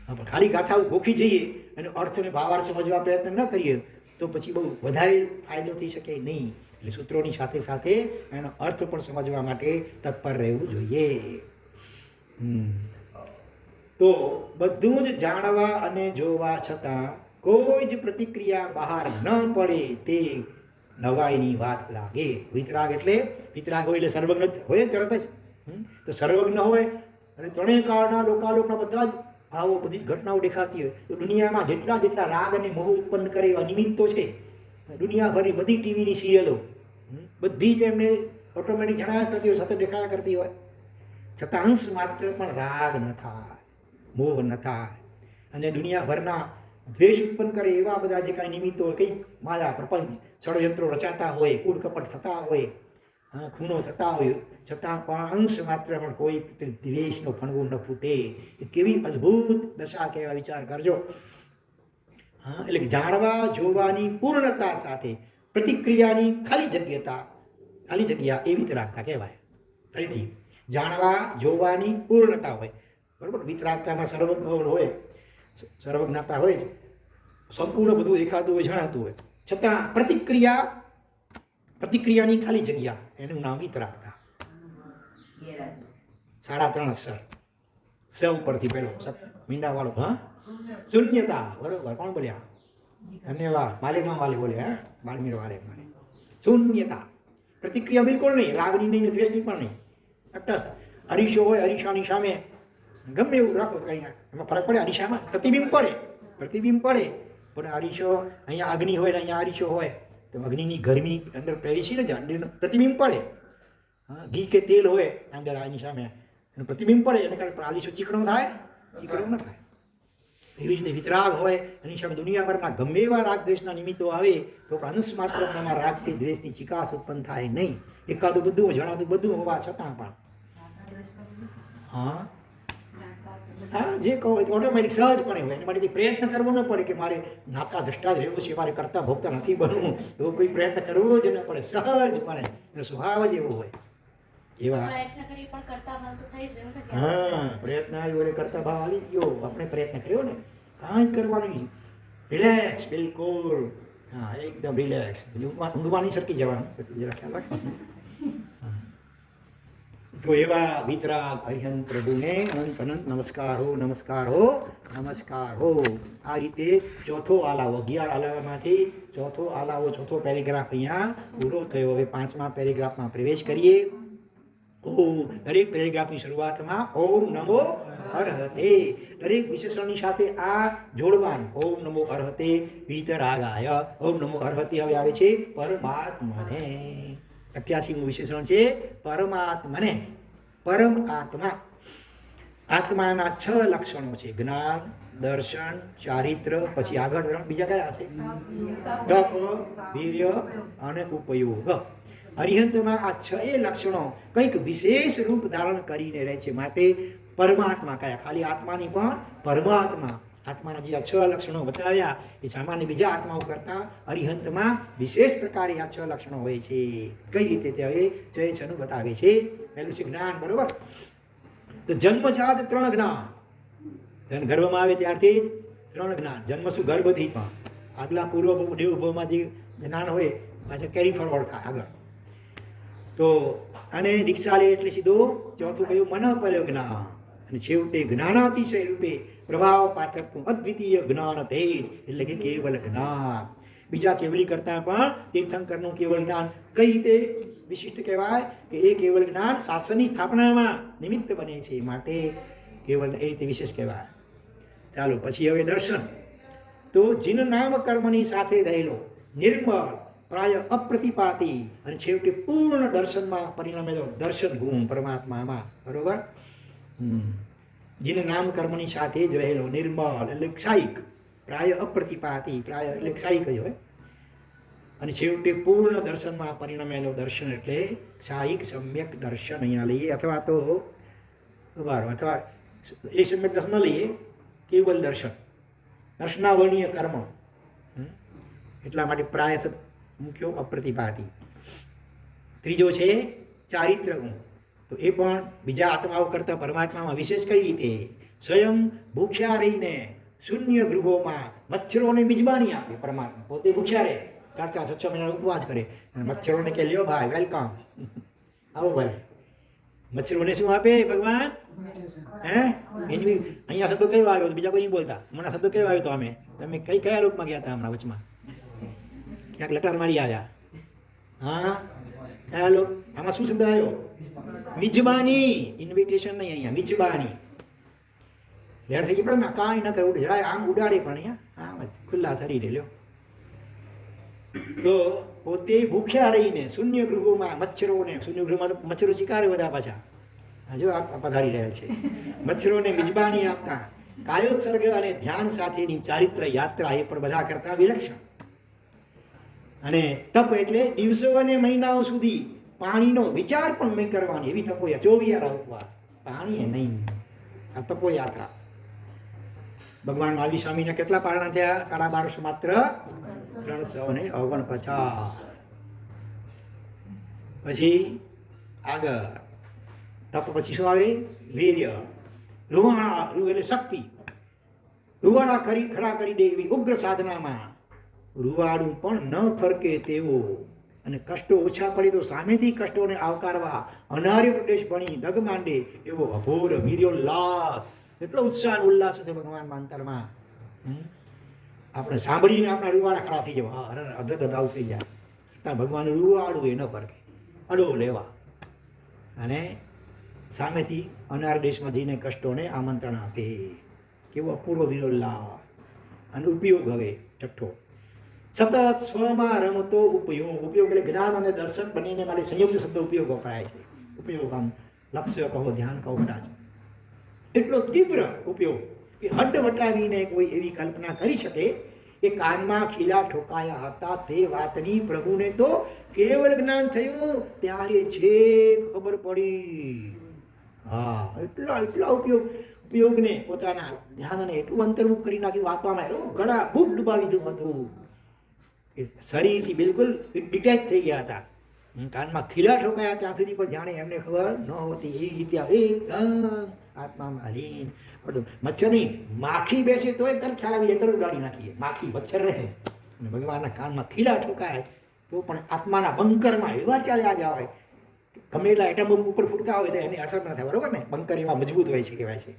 પણ ખાલી ગાથાઓ ગોખી જઈએ અને અર્થને ભાવાર્થ સમજવા પ્રયત્ન ન કરીએ તો પછી બહુ વધારે ફાયદો થઈ શકે નહીં. એટલે સૂત્રોની સાથે સાથે એનો અર્થ પણ સમજવા માટે તત્પર રહેવું જોઈએ. તો બધું જ જાણવા અને જોવા છતાં કોઈ જ પ્રતિક્રિયા બહાર ન પડે તે નવાઈની વાત લાગે. વિતરાગ એટલે વિતરાગ હોય એટલે સર્વજ્ઞ હોય તરત જ. તો સર્વજ્ઞ હોય અને ત્રણેય કાળના લોકાલોકના બધા જ ભાવો, બધી જ ઘટનાઓ દેખાતી હોય, તો દુનિયામાં જેટલા રાગ અને મોહ ઉત્પન્ન કરે એવા નિમિત્તો છે, દુનિયાભરની બધી ટીવીની સિરિયલો બધી જ એમને ઓટોમેટિક જણાવ્યા કરતી હોય, સતત દેખાયા કરતી હોય, છતાં અંશ માત્ર પણ રાગ ન થાય, મોહ ન થાય. અને દુનિયાભરના દ્વેષ ઉત્પન્ન કરે એવા બધા જે કાંઈ નિમિત્તો હોય, કંઈક માયા પ્રપંચ ષડયંત્રો રચાતા હોય, કૂડ કપટ થતા હોય, ખૂણો થતા હોય, છતાં પણ અંશ માત્ર પણ કોઈ દ્વેષનો ફણવો ન ફૂટે. એ કેવી અદ્ભુત દશા કહેવા, વિચાર કરજો. એટલે કે જાણવા જોવાની પૂર્ણતા સાથે પ્રતિક્રિયાની ખાલી જગ્યા એ વિતરાગતા કહેવાય. ફરીથી, જાણવા જોવાની પૂર્ણતા હોય, બરાબર. વિતરાગતામાં સર્વજ્ઞતા હોય, સંપૂર્ણ બધું દેખાતું હોય, જણાતું હોય, છતાં પ્રતિક્રિયાની ખાલી જગ્યા, એનું નામ વિતરાગતા. 3.5 અક્ષર સ ઉપરથી પેલો મીંડાવાળો. શૂન્યતા, બરોબર. કોણ બોલ્યા? ધન્યવાદ. માલેગામ વાલે બોલ્યા, બાળમીર વાલે. શૂન્યતા, પ્રતિક્રિયા બિલકુલ નહીં, રાગની નહીં, દ્વેષની પણ નહીં, તટસ્થ. અરીસો હોય, અરીસાની સામે ગમે એવું રાખો, કંઈ એમાં ફરક પડે? અરીસામાં પ્રતિબિંબ પડે, પણ અરીસો અહીંયા અગ્નિ હોય ને અહીંયા અરીસો હોય તો તો અગ્નિની ગરમી અંદર પહેરી છે ને અંદર પ્રતિબિંબ પડે. હા, ઘી કે તેલ હોય અંદર આની સામે એનું પ્રતિબિંબ પડે એને કારણે આલીસો ચીકણો થાય? ચીકણો ન થાય. એવી રીતે વિતરાગ હોય એની સામે દુનિયાભરના ગમે એવા રાગ દ્વેષના નિમિત્તો આવે તો પણ અંશ માત્ર એમાં રાગ કે દ્વેષની ચિકાસ ઉત્પન્ન થાય નહીં. એકાદું બધું જણાતું બધું હોવા છતાં પણ હા હા જે કહો ઓટોમેટિક સહજપણે હોય. એના માટે પ્રયત્ન કરવો ન પડે કે મારે નાતા દ્રષ્ટા જ રહેવું છે, મારે કરતા ભોગતા નથી બનવું, એવો કોઈ પ્રયત્ન કરવો જ ન પડે. સહજપણે એનો સ્વભાવ જ એવો હોય. એવા હા પ્રયત્ન આવ્યો એટલે કરતા ભાવ આવી ગયો. આપણે પ્રયત્ન કર્યો ને કાંઈ કરવાનું નહીં, રિલેક્સ બિલકુલ. હા એકદમ રિલેક્સ, ઊંઘમાં નહીં સરકી જવાનું, એટલું જરા ખ્યાલ રાખવાનો. તો એવા વિતરાગ હરિહન પ્રભુને અનંત અનંત નમસ્કારો નમસ્કારો નમસ્કારો. આ રીતે ચોથો આલાવો, 11 આલાવામાંથી ચોથો આલાવો, ચોથો પેરેગ્રાફ અહીંયા પૂરો થયો. હવે 5મા પેરેગ્રાફમાં પ્રવેશ કરીએ. દરેક પેરેગ્રાફની શરૂઆતમાં ઓમ નમો અર્હતે, દરેક વિશેષણની સાથે આ જોડવાનું. ઓમ નમો અર્હતે વિતરાગાય. ઓમ નમો અર્હતે હવે આવે છે પરમાત્મને. 88મું વિશેષણ છે પરમાત્મને. પરમ આત્મા. આત્માના 6 લક્ષણો છે: જ્ઞાન, દર્શન, ચારિત્ર, પછી આગળ બીજા કયા છે? તપ, વીર્ય અને ઉપયોગ. અરિહંતમાં આ 6 લક્ષણો કંઈક વિશેષ રૂપ ધારણ કરીને રહે છે. માટે પરમાત્મા કયા? ખાલી આત્માની પણ પરમાત્મા. આત્માના જે આ 6 લક્ષણો બતાવ્યા એ સામાન્ય બીજા આત્માઓ કરતાં અરિહંતમાં વિશેષ પ્રકારે આ 6 લક્ષણો હોય છે. કઈ રીતે તે હવે 6 બતાવે છે. પહેલું છે જ્ઞાન, બરોબર? તો જન્મજાત 3 જ્ઞાન. ગર્ભમાં આવે ત્યારથી જ 3 જ્ઞાન. જન્મ શું? ગર્ભથી પણ આગલા પૂર્વ દેવભવમાં જે જ્ઞાન હોય પાછા કેરી ફોરવર્ડ થાય આગળ. તો અને દીક્ષા લે એટલે સીધું ચોથું કયું? મનઃપર્ય જ્ઞાન. અને છેવટે જ્ઞાનાતિશય રૂપે પ્રભાવ પાત્રનું અદ્વિતીય જ્ઞાન તેજ એટલે કે કેવલ જ્ઞાન. બીજા કેવલી કરતાં પણ તીર્થંકરનું કેવલ જ્ઞાન કઈ રીતે વિશિષ્ટ કહેવાય કે એ કેવલ જ્ઞાન શાસનની સ્થાપનામાં નિમિત્ત બને છે. માટે કેવલ એ રીતે વિશેષ કહેવાય. ચાલો પછી હવે દર્શન. તો જીન નામ કર્મની સાથે રહેલો નિર્મળ, પ્રાય અપ્રતિપાતી અને છેવટે પૂર્ણ દર્શનમાં પરિણમેલો દર્શન ગુણ પરમાત્મામાં, બરોબર? જીન નામ કર્મની સાથે જ રહેલો નિર્મળ એટલે ક્ષાયિક, પ્રાય અપ્રતિપાતી, પ્રાય એટલે ક્ષાયિક જ હોય, અને છેવટે પૂર્ણ દર્શનમાં પરિણમેલો દર્શન એટલે ક્ષાયિક સમ્યક દર્શન અહીંયા લઈએ. અથવા તો અથવા એ સમ્યક દર્શન ન લઈએ, કેવલ દર્શન, દર્શનાવર્ણીય કર્મ. એટલા માટે પ્રાય મુખ્ય અપ્રતિપાતી. ત્રીજો છે ચારિત્ર ગુણ. તો એ પણ બીજા આત્માઓ કરતાં પરમાત્મામાં વિશેષ કઈ રીતે? સ્વયં ભૂખ્યા રહીને શૂન્ય ગૃહોમાં મચ્છરોને મિજબાની આપે પરમાત્મા. પોતે ભૂખ્યા રહે, 4-6 મહિના ઉપવાસ કરે અને મચ્છરોને કે લ્યો ભાઈ વેલકમ, આવો ભાઈ. મચ્છરોને શું આપે ભગવાન? હે એની અહીંયા શબ્દ કયો આવ્યો? બીજા કોઈ નહીં બોલતા. હમણાં શબ્દ કયો આવ્યો? તો અમે તમે કયા રૂપમાં ગયા હતા હમણાં વચમાં? ક્યાંક લટાર મારી આવ્યા. હા કયા લોક? આમાં શું શબ્દ આવ્યો? મિજબાની. ઇન્વિટેશન નહીં, અહીંયા મિજબાની. લેડ થઈ ગઈ પણ કાંઈ ન કરે, જરાય આમ ઉડાડે પણ અહીંયા આમ જ ખુલ્લા શરીરે લ્યો. તો પોતે ભૂખ્યા રહીને શૂન્ય ગૃહોમાં મચ્છરોને, શૂન્ય ગૃહમાં તો મચ્છરો શિકારે બધા પાછા જો આ પધારી રહ્યા છે, મચ્છરોને મિજબાની આપતા કાયોત્સર્ગ અને ધ્યાન સાથેની ચારિત્ર યાત્રા એ પણ બધા કરતા વિલક્ષણ. અને તપ એટલે દિવસો અને મહિનાઓ સુધી પાણીનો વિચાર પણ નહીં કરવાની એવી તપોયા, 24 ઉપવાસ, પાણી નહીં. આ તપોયાત્રા. ભગવાન મહાવીર સ્વામીના કેટલા પારણા થયા? 1250 માત્ર 349. પછી આગળ તપ પછી શું આવે? વીર્ય. રૂવાણા, રૂ એટલે શક્તિ. રૂવાણા કરી ખડા કરી દે એવી ઉગ્ર સાધનામાં રૂવાડું પણ ન ફરકે તેવો, અને કષ્ટો ઓછા પડે તો સામેથી કષ્ટોને આવકારવા અનાર્ય પ્રદેશ ભણી ડગ માંડે એવો અઘોર વીર્યોલ્લાસ. એટલો ઉત્સાહ ઉલ્લાસ છે ભગવાન અંતરમાં. આપણે સાંભળીને આપણા રૂવાડા ખડા થઈ જવા, અધદાવ થઈ જાય. ત્યાં ભગવાન રૂવાડું એ ન ફરકે, અડો લેવા અને સામેથી અનાર દેશમાં જઈને કષ્ટોને આમંત્રણ આપે. કેવો અપૂર્વ વીરોલ્લાસ. અને ઉપયોગ હવે છઠ્ઠો સતત સ્વમાં રમતો ઉપયોગ ઉપયોગ એટલે જ્ઞાન અને દર્શન બંનેને માટે સંયુક્ત શબ્દ ઉપયોગ વપરાય છે. ઉપયોગ આમ લક્ષ્ય કહો ધ્યાન કહો કદાચ એટલો તીવ્ર ઉપયોગ કે હદ વટાવીને કોઈ એવી કલ્પના કરી શકે કે કાનમાં ખીલા ઠોકાયા હતા તે વાતની પ્રભુને તો કેવળ જ્ઞાન થયું ત્યારે છે ખબર પડી. હા એટલા ઉપયોગને પોતાના ધ્યાનને એટલું અંતર્મુખ કરી નાખ્યું આત્મામાં એવું ઘણા ખૂબ ડૂબાવી દીધું હતું કે શરીરથી બિલકુલ ડિટેચ થઈ ગયા હતા. કાનમાં ખીલા ઠોકાયા ત્યાં સુધી પણ જાણે એમને ખબર ન હોતી એ રીતે એકદમ આત્મામાં લીન. મચ્છરની માખી બેસે તોય તરત ખ્યાલ આવી જાય, તરત ઉડાડી નાખીએ માખી મચ્છર રહે. અને ભગવાનના કાનમાં ખીલા ઠોકાય તો પણ આત્માના બંકરમાં એવા ચાલ્યા જાય ગમે એટલા એટમ બોમ્બ ઉપર ફૂટતા હોય તો એની અસર ન થાય. બરોબર ને? બંકર એવા મજબૂત હોય છે કહેવાય છે.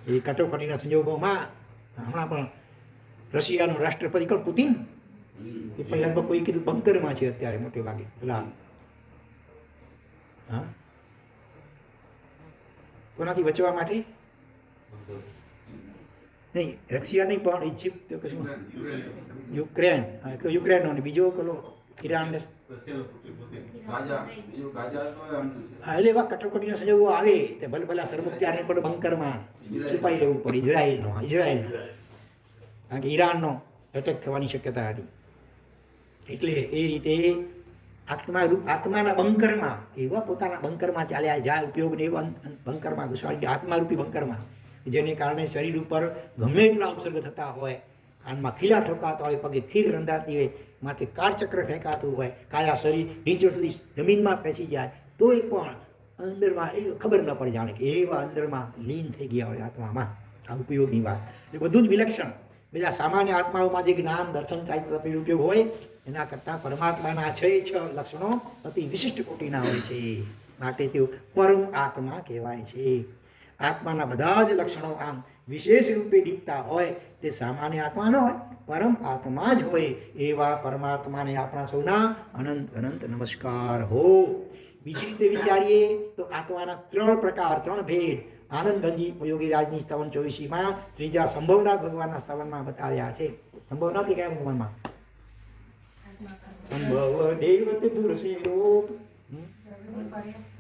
એ કટોકટીના સંજોગોમાં હમણાં પણ રશિયાનો રાષ્ટ્રપતિ કોણ પુતિન એ પણ લગભગ કોઈ કીધું બંકરમાં છે અત્યારે મોટે ભાગે. હા કોનાથી બચવા માટે નહીં, રશિયા નહીં પણ ઇજિપ્ત કશું યુક્રેન યુક્રેનનો ને બીજો પેલો ઈરાન ને હા એટલે એવા કટોકટીના સંજોગો આવે તે ભલભલા સરમુખ ત્યારે પણ બંકરમાં છુપાઈ રહેવું પડે. ઇઝરાયલ કારણ કે ઈરાનનો એટેક થવાની શક્યતા હતી. એટલે એ રીતે આત્માના બંકરમાં એવા પોતાના બંકરમાં ચાલ્યા જાય ઉપયોગને એવા બંકરમાં ઘુસાડી આત્મારૂપી બંકરમાં જેને કારણે શરીર ઉપર ગમે એટલા ઉપસર્ગ થતા હોય, કાનમાં ખીલા ઠોકાતા હોય, પગે ખીર રંધાતી હોય, માથે કાળચક્ર ફેંકાતું હોય, કાયા શરીર નીચે સુધી જમીનમાં બેસી જાય તોય પણ અંદરમાં એ ખબર ન પડે જાણે કે એવા અંદરમાં લીન થઈ ગયા હોય આત્મામાં. આ ઉપયોગની વાત એ બધું જ વિલક્ષણ. બીજા સામાન્ય આત્માઓમાં જે જ્ઞાન દર્શન સાહિત્ય ઉપયોગ હોય એના કરતાં પરમાત્માના 6 લક્ષણો અતિ વિશિષ્ટ કોટીના હોય છે. માટે તેઓ પરમ આત્મા કહેવાય છે. આત્માના બધા જ લક્ષણો આમ વિશેષ રૂપે દીપતા હોય તે સામાન્ય આત્મા ન હોય, પરમ આત્મા જ હોય. એવા પરમાત્માને આપણા સૌના અનંત અનંત નમસ્કાર હો. બીજી રીતે વિચારીએ તો આત્માના 3 પ્રકાર 3 ભેદ આનંદગંજી યોગી રાજની સ્તવન 24માં ત્રીજા સંભવનાથ ભગવાનના સ્તવનમાં બતાવ્યા છે. સંભવનાથ કે કયા ભગવાનમાં? સંભવ દેવત દુર્ષેરૂપ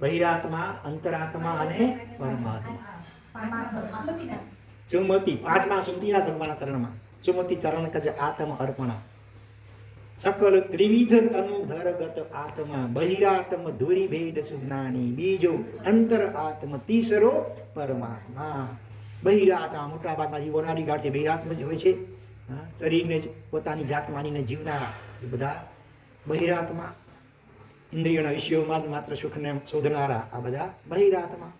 બહિરાત્મા, અંતરાત્મા અને પરમાત્મા. સુમતિ 5મા સુમતિના ભગવાનના શરણમાં સુમતિ ચરણ કજ આત્મ અર્પણા સકલ ત્રિવિધ તનુધરગત આત્મા બહિરાત્મ ધુરી ભેદ સુજ્ઞાની. બીજો અંતર આત્મ, તીસરો પરમાત્મા. બહિરાત્મા મોટા ભાગના જીવોનારી ગાંઠે બહિરાત્મા જ હોય છે. શરીરને જ પોતાની જાત માનીને જીવનારા એ બધા બહિરાત્મા. ઇન્દ્રિયોના વિષયોમાં જ માત્ર સુખને શોધનારા આ બધા બહિરાત્મા.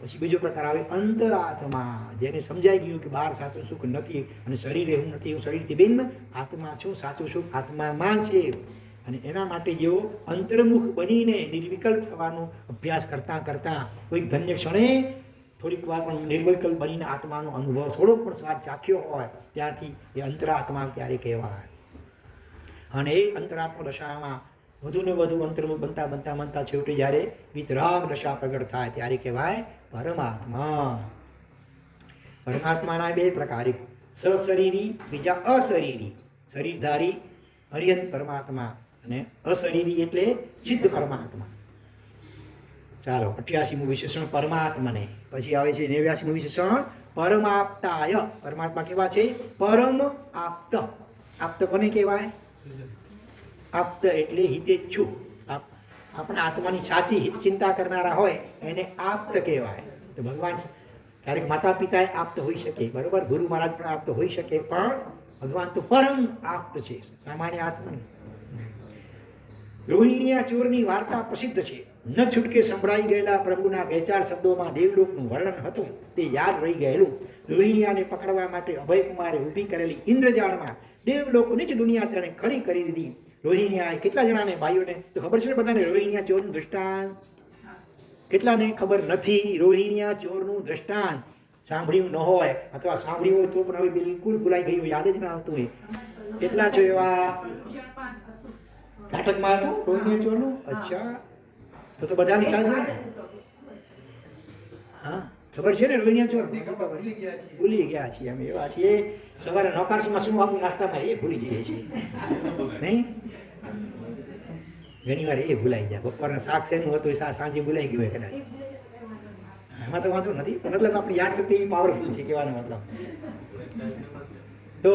પછી બીજો પ્રકાર આવે અંતરાત્મા, જેને સમજાઈ ગયું કે બહાર સાચું સુખ નથી અને શરીરે હું નથી, હું શરીરથી ભિન્ન આત્મા છું, સાચું સુખ આત્મામાં છે. અને એના માટે જેઓ અંતર્મુખ બનીને નિર્વિકલ્પ થવાનો અભ્યાસ કરતાં કરતાં કોઈક ધન્ય ક્ષણે થોડીક વાર પણ નિર્વિકલ્પ બનીને આત્માનો અનુભવ થોડોક પણ સ્વાદ ચાખ્યો હોય ત્યારથી એ અંતરાત્મા ત્યારે કહેવાય. અને એ અંતરાત્મા દશામાં વધુ ને વધુ અંતર્મુખ બનતા છેવટે જ્યારે વિતરાગ દશા પ્રગટ થાય ત્યારે કહેવાય પરમાત્મા. પરમાત્માના 2 પ્રકાર, એક સશરીરી, બીજા અશરીરી. શરીરધારી હરિયંત પરમાત્મા અને અશરીરી એટલે સિદ્ધ પરમાત્મા. ચાલો 88મું વિશેષણ પરમાત્માને. પછી આવે છે 89મું વિશેષણ પરમાપ્તાય. પરમાત્મા કેવા છે? પરમ આપ્ત. આપ્ત કોને કહેવાય? આપ્ત એટલે હિતેચ્છુ. આપણા આત્માની સાચી હિત ચિંતા કરનારા હોય એને આપ્ત કહેવાય. તો ભગવાન ક્યારેક માતા પિતા આપ્ત હોઈ શકે, બરોબર, ગુરુ મહારાજ પણ આપ્ત હોઈ શકે, પણ ભગવાન તો પરમ આપ્ત છે, સામાન્ય આત્મા નહીં. રોહિણીયા ચોરની વાર્તા પ્રસિદ્ધ છે. ન છૂટકે સંભળાઈ ગયેલા પ્રભુના 2-4 શબ્દોમાં દેવલોકનું વર્ણન હતું તે યાદ રહી ગયેલું. રોહિણીયાને પકડવા માટે અભયકુમારે ઊભી કરેલી ઇન્દ્રજાળમાં દેવલોકની જ દુનિયા તેણે ખડી કરી દીધી. રોહિણીયાએ કેટલા જણાને ભાઈઓને તો ખબર છે ને બધાને રોહિણીયા ચોરનું દૃષ્ટાંત? કેટલાને ખબર નથી? રોહિણીયા ચોરનું દૃષ્ટાંત સાંભળ્યું ન હોય અથવા સાંભળ્યું હોય તો પણ હવે બિલકુલ ભૂલાઈ ગયું, યાદ જ ના આવતું હોય. કેટલા છો એવા? નાટકમાં હતું રોહિણીયા ચોરનું? અચ્છા, તો બધાને ખ્યાલ છે. હા ખબર છે ને રોહિણીયા ચોર? ભૂલી ગયા છીએ. ભૂલી ગયા છીએ અમે એવા છીએ. સવારે નોકરસીમાં શું આપું નાસ્તામાં એ ભૂલી જઈએ છીએ નહીં? ઘણી વાર એ ભૂલાઈ જાય. બપોરના શાક શેનું હતું એ સાંજે ભૂલાઈ ગયું હોય કદાચ. એમાં તો વાંધો નથી, મતલબ આપણી યાદ શક્તિ એવી પાવરફુલ છે કહેવાનો મતલબ. તો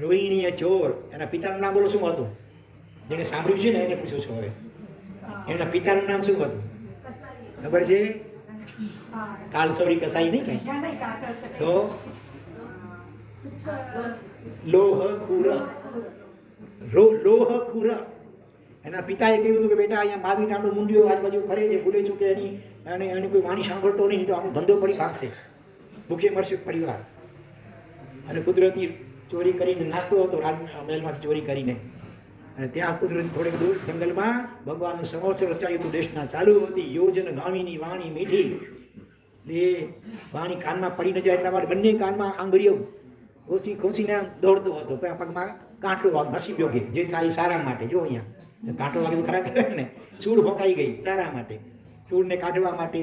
રોહિણીએ ચોર, એના પિતાનું નામ બોલો શું હતું? જેને સાંભળ્યું છે ને એને પૂછું છું હવે. એના પિતાનું નામ શું હતું ખબર છે? કાલસોરી કસાઈ નહીં કઈ. તો લોહ ખુર. લોહ ખુર. એના પિતાએ કહ્યું હતું કે બેટા અહીંયા માવી નાનું મુંડિયો આજુબાજુ ફરે છે, ભૂલે છું કે એની કોઈ વાણી સાંભળતો નહીં, તો આમ ધંધો પડી ભાગશે, ભૂખે મરશે પરિવાર. અને કુદરતી ચોરી કરીને નાસ્તો હતો રાજમહેલમાંથી ચોરી કરીને, અને ત્યાં કુદરતી થોડીક દૂર જંગલમાં ભગવાનનું સમોસર રચાયું હતું દેશના ચાલુ હતી. યોજન ગામીની વાણી મીઠી, એ વાણી કાનમાં પડી ન જાય એટલા માટે બંને કાનમાં આંગળીઓ ખોસી ખોસીને દોડતો હતો. પગમાં કાંટો વાગ, નસીબ યોગે જે થાય એ સારા માટે. જો અહીંયા કાંટો વાગે તો ખરાબ કહેવાય ને, સૂળ ભોંકાઈ ગઈ સારા માટે. સૂળને કાઢવા માટે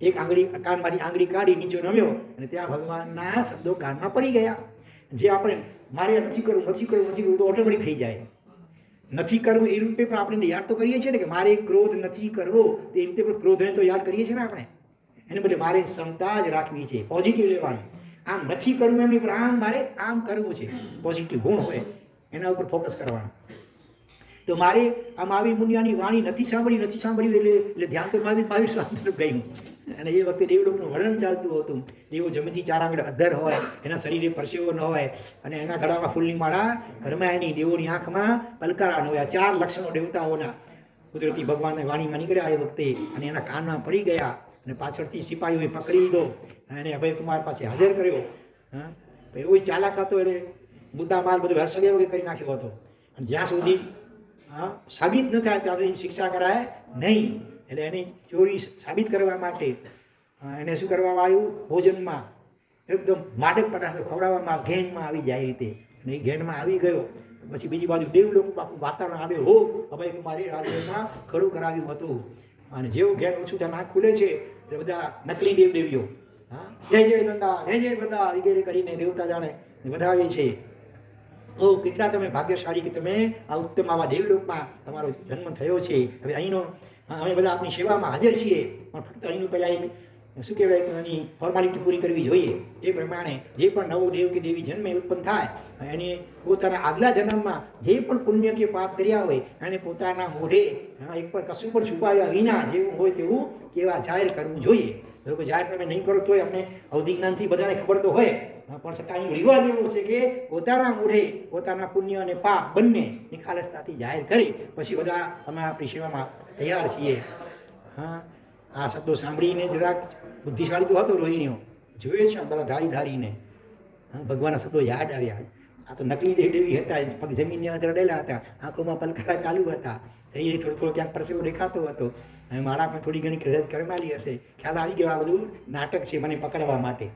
એક આંગળી કાનમાંથી આંગળી કાઢી નીચે નમ્યો, અને ત્યાં ભગવાનના શબ્દો કાનમાં પડી ગયા. જે આપણે મારે નથી કરવું નથી કરવું નથી કરવું તો ઓટોમેટિક થઈ જાય. નથી કરવું એ રૂપે પણ આપણે યાદ તો કરીએ છીએ ને કે મારે ક્રોધ નથી કરવો, તે રીતે પણ ક્રોધને તો યાદ કરીએ છીએ ને આપણે. એને બદલે મારે ક્ષમતા જ રાખવી છે, પોઝિટિવ લેવાનું. આમ નથી કરવું એમની પણ આમ મારે આમ કરવું છે, પોઝિટિવ ગુણ હોય એના ઉપર ફોકસ કરવાનું. તો મારે આ માવી મુનિયાની વાણી નથી સાંભળી એટલે ધ્યાન તો માવી સ્વામી તરફ ગયું. અને એ વખતે દેવલોકનું વર્ણન ચાલતું હતું. દેવો જમીથી 4 આંગળ અધર હોય, એના શરીરે પરસેવો ન હોય, અને એના ગળામાં ફૂલની માળા, ઘરમાં એની દેવોની આંખમાં પલકારા ન હોય. 4 લક્ષણો દેવતાઓના કુદરતી ભગવાનની વાણીમાં નીકળ્યા એ વખતે, અને એના કાનમાં પડી ગયા. અને પાછળથી સિપાહીઓએ પકડી લીધો, અને અભયકુમાર પાસે હાજર કર્યો. હા, એવો ચાલાક હતો, એટલે મુદ્દા માલ બધું હર્ષગે વગેરે કરી નાખ્યો હતો. અને જ્યાં સુધી સાબિત ન થાય ત્યાં સુધી શિક્ષા કરાય નહીં. એટલે એની ચોરી સાબિત કરવા માટે એને શું કરવામાં આવ્યું? ભોજનમાં એકદમ માદક પદાર્થો ખવડાવવામાં ઘેનમાં આવી જાય એ રીતે. અને એ ઘેનમાં આવી ગયો પછી બીજી બાજુ દેવલોક આખું વાતાવરણ આવે હો. અભયકુમારે રાજ્યમાં ખડું કરાવ્યું હતું. અને જેવું ઘેર ઓછું ત્યાં નાક ખુલે છે એટલે બધા નકલી દેવદેવીઓ જય જય દંડા જય જય બધા વગેરે કરીને દેવતા જાણે વધાવે છે. ઓ કેટલા તમે ભાગ્યશાળી કે તમે આ ઉત્તમ આવા દેવલોકમાં તમારો જન્મ થયો છે. હવે અહીંનો અમે બધા આપણી સેવામાં હાજર છીએ, પણ ફક્ત અહીંનું પહેલાં એક શું કહેવાય એની ફોર્માલિટી પૂરી કરવી જોઈએ. એ પ્રમાણે જે પણ નવો દેવ કે દેવી જન્મ ઉત્પન્ન થાય એને પોતાના આગલા જન્મમાં જે પણ પુણ્ય કે પાપ કર્યા હોય એને પોતાના મોઢે એક પણ કશું પણ છુપાવ્યા વિના જેવું હોય તેવું કેવા જાહેર કરવું જોઈએ. જો કે જાહેર તમે નહીં કરો તોય અમને અવધિ જ્ઞાનથી બધાને ખબર તો હોય, પણ છતાં એનો રિવાજ એવો છે કે પોતાના મોઢે પોતાના પુણ્ય અને પાપ બંને નિખાલસતાથી જાહેર કરી પછી બધા અમે આપણી સેવામાં તૈયાર છીએ. હા, આ શબ્દો સાંભળીને જરાક બુદ્ધિશાળી તો હતો રોહિણીઓ, જોયે છે બધા ધારીને ભગવાનના શબ્દો યાદ આવ્યા. આ તો નકલી દેવી હતા, પગ જમીનની અંદર અડેલા હતા, આંખોમાં પલકારા ચાલુ હતા, એ થોડો ક્યાંક પરસેવો દેખાતો હતો. અને મારા પણ થોડી ઘણી કદાચ કરમાલી હશે, ખ્યાલ આવી ગયો આ બધું નાટક છે મને પકડવા માટે.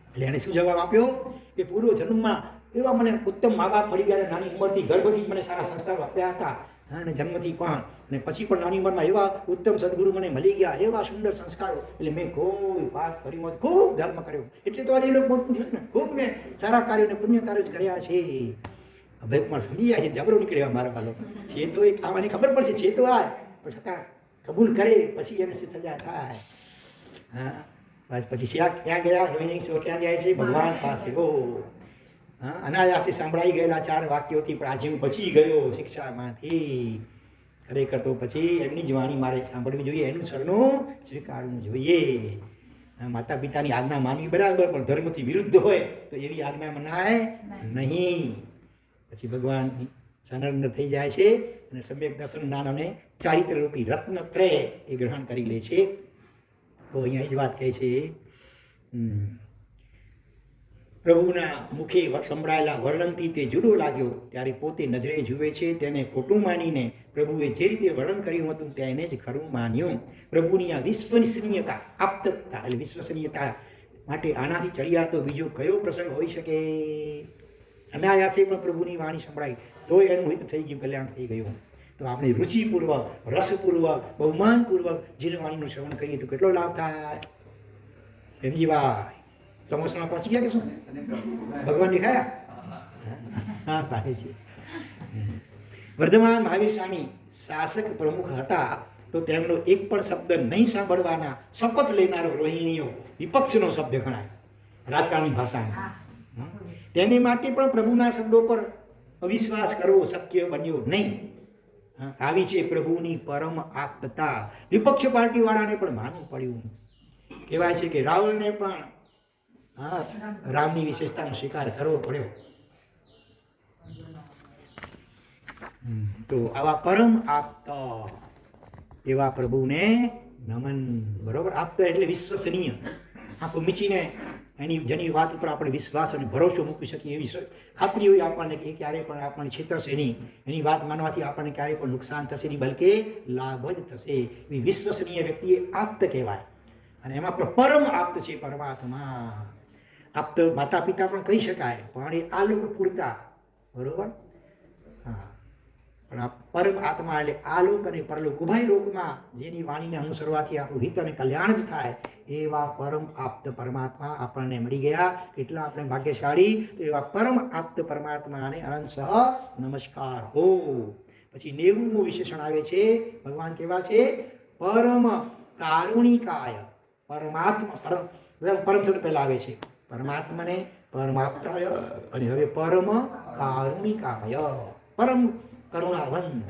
એટલે એણે શું જવાબ આપ્યો કે પૂર્વ જન્મમાં એવા મને ઉત્તમ મા બાપ મળી ગયા, નાની ઉંમરથી ગર્ભથી મને સારા સંસ્કારો આપ્યા હતા, અને જન્મથી પણ અને પછી પણ નાની ઉંમરમાં એવા ઉત્તમ સદગુરુ મને મળી ગયા, એવા સુંદર સંસ્કારો, એટલે મેં કોઈ પાપ કર્યું નથી, ખૂબ ધર્મ કર્યો. એટલે તો આજે લોકો ખૂબ મેં સારા કાર્યો અને પુણ્ય કાર્યો જ કર્યા છે. અભયકુમાર સમજી જાય છે, જબરો નીકળ્યા મારા વાલો છે. તો એ ખાવાની ખબર પડશે છે તો આ, પણ છતાં કબૂલ કરે પછી એને શું સજા થાય. હા, બસ પછી ક્યાં ગયા રોહિણી? ક્યાં જાય છે? ભગવાન પાસે. ઓ હા, અનાયાસે સાંભળાઈ ગયેલા 4 વાક્યોથી પણ આજે હું બચી ગયો શિક્ષામાંથી. ખરેખર તો પછી એમની જ વાણી મારે સાંભળવી જોઈએ, એનું શરણું સ્વીકારવું જોઈએ. માતા પિતાની આજ્ઞા માનવી બરાબર, પણ ધર્મથી વિરુદ્ધ હોય તો એવી આજ્ઞા મનાય નહીં. પછી ભગવાન સંલગ્ન થઈ જાય છે અને સમ્યક દર્શન જ્ઞાન અને ચારિત્રરૂપી રત્નત્રય એ ગ્રહણ કરી લે છે. તો અહીંયા એ જ વાત કહે છે, પ્રભુના મુખે સંભળાયેલા વર્ણનથી તે જુદો લાગ્યો, ત્યારે પોતે નજરે જુએ છે તેને ખોટું માનીને પ્રભુએ જે રીતે વર્ણન કર્યું હતું તેને જ ખરું માન્યું. પ્રભુની આ વિશ્વસનીયતા, આપ્તતા એટલે વિશ્વસનીયતા માટે આનાથી ચડિયાતો બીજો કયો પ્રસંગ હોઈ શકે? અનાયાસે પણ પ્રભુની વાણી સંભળાઈ તોય એનું હિત થઈ ગયું, કલ્યાણ થઈ ગયું. તો આપણે રુચિપૂર્વક, રસપૂર્વક, બહુમાનપૂર્વક જે વાણીનું શ્રવણ કરીએ તો કેટલો લાભ થાય. પ્રેમજીભાઈ સમોસામાં પહોંચી ગયા કે શું? ભગવાનની ખાયા? હા પાડે છે. વર્ધમાન મહાવીર સ્વામી શાસક પ્રમુખ હતા તો તેમનો એક પણ શબ્દ નહીં સાંભળવાના શપથ લેનારો રોહિણીઓ વિપક્ષનો શબ્દ ગણાય રાજકારણની ભાષામાં. તેની માટે પણ પ્રભુના શબ્દો પર અવિશ્વાસ કરવો શક્ય બન્યો નહીં. આવી છે પ્રભુની પરમ આપતા. વિપક્ષ પાર્ટી વાળાને પણ માનવું પડ્યું. કહેવાય છે કે રાવણને પણ રામની વિશેષતાનો સ્વીકાર કરવો પડ્યો. તો આવા પરમ આપતા એવા પ્રભુને નમન. બરોબર, આપતા એટલે વિશ્વસનીય. આંખો મીચીને જેની વાત ઉપર આપણે વિશ્વાસ અને ભરોસો મૂકી શકીએ એવી ખાતરી હોય આપણને કે ક્યારેય પણ આપણને છેતરશે નહીં, એની વાત માનવાથી આપણને ક્યારેય પણ નુકસાન થશે નહીં, બલકે લાભ જ થશે. એવી વિશ્વસનીય વ્યક્તિ એ આપ્ત કહેવાય. અને એમાં પણ પરમ આપ્ત છે પરમાત્મા. આપ્ત માતા પિતા પણ કહી શકાય, પણ એ આલોક પૂરતા. બરોબર, હા. પણ આ પરમ આત્મા એટલે આલોક અને પરલોક ઉભય લોકમાં જેની વાણીને અનુસરવાથી આપણું હિત અને કલ્યાણ જ થાય એવા પરમ આપ્ત પરમાત્મા આપણને મળી ગયા. કેટલા આપણે ભાગ્યશાળી. તો એવા પરમ આપ્ત પરમાત્માને અનંતસહ નમસ્કાર હો. પછી 90મું વિશેષણ આવે છે. ભગવાન કેવા છે? પરમ કારુણિકાય. પરમાત્મા પરમ શબ્દ પહેલા આવે છે. પરમાત્માને પરમાપ્તાય અને હવે પરમ કારુણિકાય. પરમ કરુણાવંત.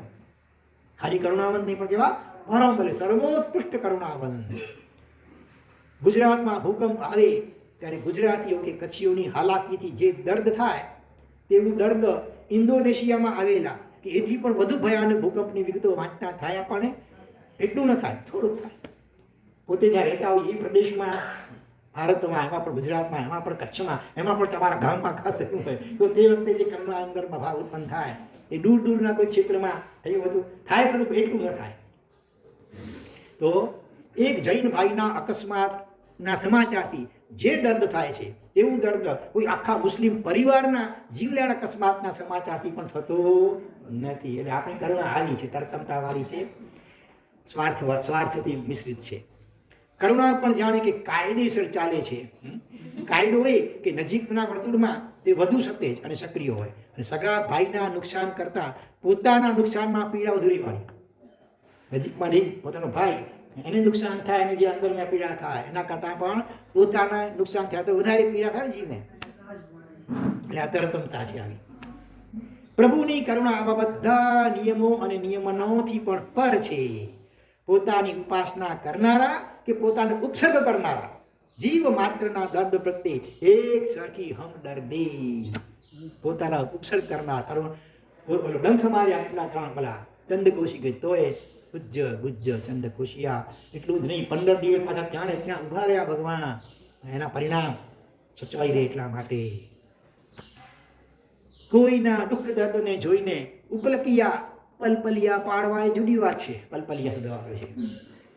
ખાલી કરુણાવંત નહીં પણ કેવા? પરમ બોલે સર્વોત્કૃષ્ટ કરુણાવંત. ગુજરાતમાં ભૂકંપ આવે ત્યારે ગુજરાતીઓ કે કચ્છીઓની હાલાકીથી જે દર્દ થાય તેવું દર્દ ઇન્ડોનેશિયામાં આવેલા કે એથી પણ વધુ ભયાનક ભૂકંપની વિગતો વાંચતા થાય આપણને એટલું ન થાય, થોડુંક થાય. પોતે જ્યાં રહેતા હોય એ પ્રદેશમાં, ભારતમાં, એમાં પણ ગુજરાતમાં, એમાં પણ કચ્છમાં, એમાં પણ તમારા ગામમાં ખાસ એવું હોય તો તે વખતે જે કરુણા અંદરમાં ભાવ ઉત્પન્ન થાય એ દૂર દૂરના કોઈ ક્ષેત્રમાં થયું બધું થાય ખરું, એટલું ન થાય. તો એક જૈન ભાઈના અકસ્માતના સમાચારથી જે દર્દ થાય છે એવું દર્દ કોઈ આખા મુસ્લિમ પરિવારના જીવલેણ અકસ્માતના સમાચારથી પણ થતો નથી. એટલે આપણી કરુણા આવી છે, તરતમતાવાળી છે, સ્વાર્થથી મિશ્રિત છે. કરુણા પણ જાણે કે કાયદેસર ચાલે છે. કાયદો હોય કે નજીકના વર્તુળમાં તે વધુ સતેજ અને સક્રિય હોય અને સગા ભાઈના નુકસાન કરતાં પોતાના નુકસાનમાં પીડા અધૂરી પાડી. નજીકમાં નહીં, પોતાનો ભાઈ એને નુકસાન થાય અને જે અંદરમાં પીડા થાય એના કરતાં પણ પોતાના નુકસાન થયા તો વધારે પીડા થાય જીવને. એટલે આ તરતમતા છે આવી. પ્રભુની કરુણા આવા બધા નિયમો અને નિયમનોથી પણ પર છે. પોતાની ઉપાસના કરનારા કે પોતાને ઉપસર્ગ કરનારા જીવ માત્રના દર્દ પ્રત્યે એક સરખી હમદર્દી. પોતાના ઉપસર્ગ કરનાર ડંખ માર્યા એટલા ત્રણ ભલા ચંદ કોશી ગઈ તોય ગુજ્જ ચંદ કોશિયા. એટલું જ નહીં, 15 દિવસ પાછા ત્યાં ને ત્યાં ઉભા રહ્યા ભગવાન. એના પરિણામ સચવાઈ રહે એટલા માટે. કોઈના દુઃખ દર્દને જોઈને ઉપલકિયા પલપલિયા પાડવા એ જુદી વાત છે. પલપલિયા શબ્દ વાપરે છે.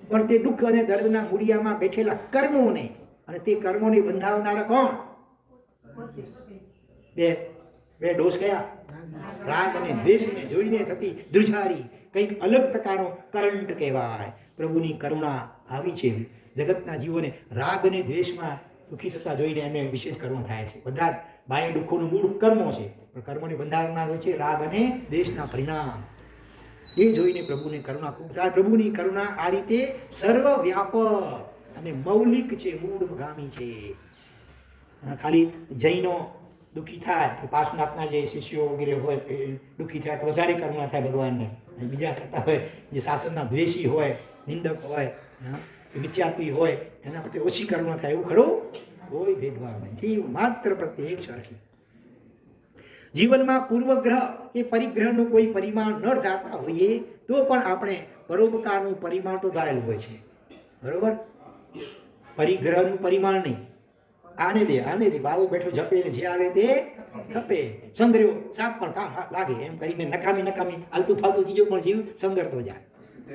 પણ તે દુઃખ અને દર્દના મૂળિયામાં બેઠેલા કર્મોને અને તે કર્મોને બંધાવનારા કોણ? બે ડોસ કયા? રાગ અને દ્વેષને જોઈને થતી ધ્રુજારી કંઈક અલગ પ્રકારનો કરંટ કહેવાય. પ્રભુની કરુણા આવી છે. જગતના જીવોને રાગ અને દ્વેષમાં દુઃખી થતા જોઈને એમને વિશેષ કરુણા થાય છે. બધા બાહ્ય દુઃખોનું મૂળ કર્મો છે, પણ કર્મોને બંધાવનાર હોય છે રાગ અને દ્વેષના પરિણામ. એ જોઈને પ્રભુની કરુણા ખૂબ થાય. પ્રભુની કરુણા આ રીતે સર્વવ્યાપક અને મૌલિક છે, મૂળગામી છે. ખાલી જૈનો દુઃખી થાય તો પાર્શ્વનાથના જે શિષ્યો વગેરે હોય એ દુઃખી થાય તો વધારે કરુણા થાય ભગવાનને. બીજા કરતા હોય જે શાસનના દ્વેષી હોય, નિંદક હોય, મિથ્યાત્વી હોય એના પ્રત્યે ઓછી કરુણા થાય એવું ખરું? કોઈ ભેદભાવ નહીં. જીવ માત્ર પ્રત્યે એક સરખી. જીવનમાં પૂર્વગ્રહ કે પરિગ્રહનું કોઈ પરિમાણ ન ધારતા હોઈએ તો પણ આપણે પરોપકારનું પરિમાણ તો ધારેલું હોય છે. બરોબર? પરિગ્રહનું પરિમાણ નહીં. આને દે બાવો બેઠો જપે ને જે આવે તે ખપે. સંગ્રહ્યો સાપ પણ કામ લાગે એમ કરીને નકામી આલતું ફાલતું ચીજો પણ જીવ સંગરતો જાય.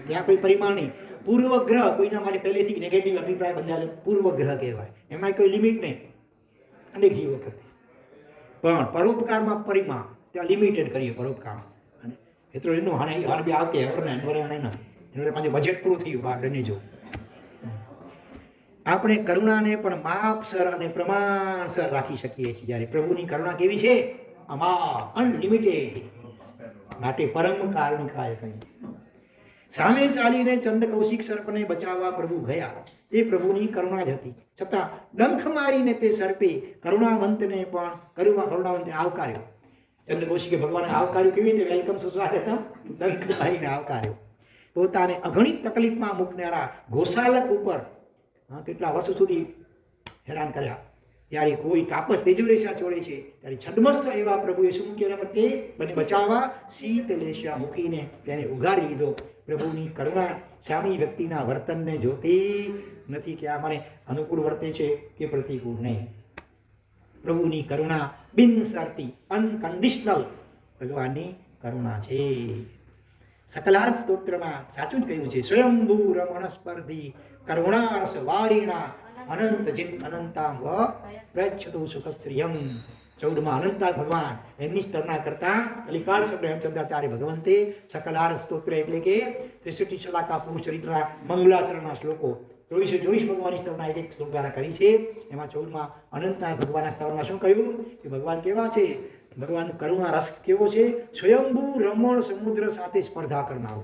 ત્યાં કોઈ પરિમાણ નહીં. પૂર્વગ્રહ કોઈના માટે પહેલેથી નેગેટિવ અભિપ્રાય બંધાયેલો પૂર્વગ્રહ કહેવાય. એમાં કોઈ લિમિટ નહીં, અનેક જીવો પ્રત્યે. પણ પરોપકારમાં પરિમાણ ત્યાં લિમિટેડ કરીએ પરોપકાર. અને એટલો એનું હાણ બી આવતે એના પાસે બજેટ પૂરું થયું બહાર ડને જો. આપણે કરુણાને પણ માપસર અને પ્રમાણસર રાખી શકીએ છીએ. જ્યારે પ્રભુની કરુણા કેવી છે? અમાપ, અનલિમિટેડ. માટે પરમ કારુણિકાય કહ્યું. સામે ચાલીને ચંડ કૌશિક સર્પને બચાવવા પ્રભુ ગયા. તે પ્રભુની કરુણા જ હતી. છતાં ડંખ મારીને તે સર્પે કરુણાવંતને આવકાર્યો. ચંડ કૌશિકે ભગવાને આવકાર્યું. કેવી રીતે? વેલકમ, સુસ્વાગતમ. ડંખ મારીને આવકાર્યો. પોતાને અગણિત તકલીફમાં મૂકનારા ગોશાલક ઉપર કેટલા વર્ષો સુધી હેરાન કર્યા. ત્યારે કોઈ તાપસ તેજોરેશા છોડે છે ત્યારે છડમસ્ત એવા પ્રભુએ શું કર્યા? તે મને બચાવવા શીતલેશા મૂકીને તેને ઉગારી લીધો. પ્રભુની કરુણા સામી વ્યક્તિના વર્તનને જોતી નથી કે આ મને અનુકૂળ વર્તે છે કે પ્રતિકૂળ નહીં. પ્રભુની કરુણા બિનશરતી, અનકન્ડિશનલ ભગવાનની કરુણા છે. સકલાર્થ સ્તોત્રમાં સાચું જ કહ્યું છે, સ્વયંભૂ રમણ સ્પર્ધી કરુણારસ વારીણા અનંત ચિત અનંતામ વ પ્રચ્છતુ સુખશ્રિયમ. 14માં અનંતા ભગવાન એમની સ્તરના કરતા કલિકાળ હેમચંદ્રાચાર્ય ભગવંતે સકલાર્થ સ્તોત્ર એટલે કે 63 શલાકા પુરુષ ચરિત્રના મંગલાચરણના શ્લોકો 24 ભગવાનની સ્તરના એક શ્લોક દ્વારા કરી છે. એમાં 14માં અનંતા ભગવાનના સ્તરમાં શું કહ્યું કે ભગવાન કેવા છે? ભગવાન કરુણા રસ કેવો છે? સ્વયંભૂ રમણ સમુદ્ર સાથે સ્પર્ધા કરનારો.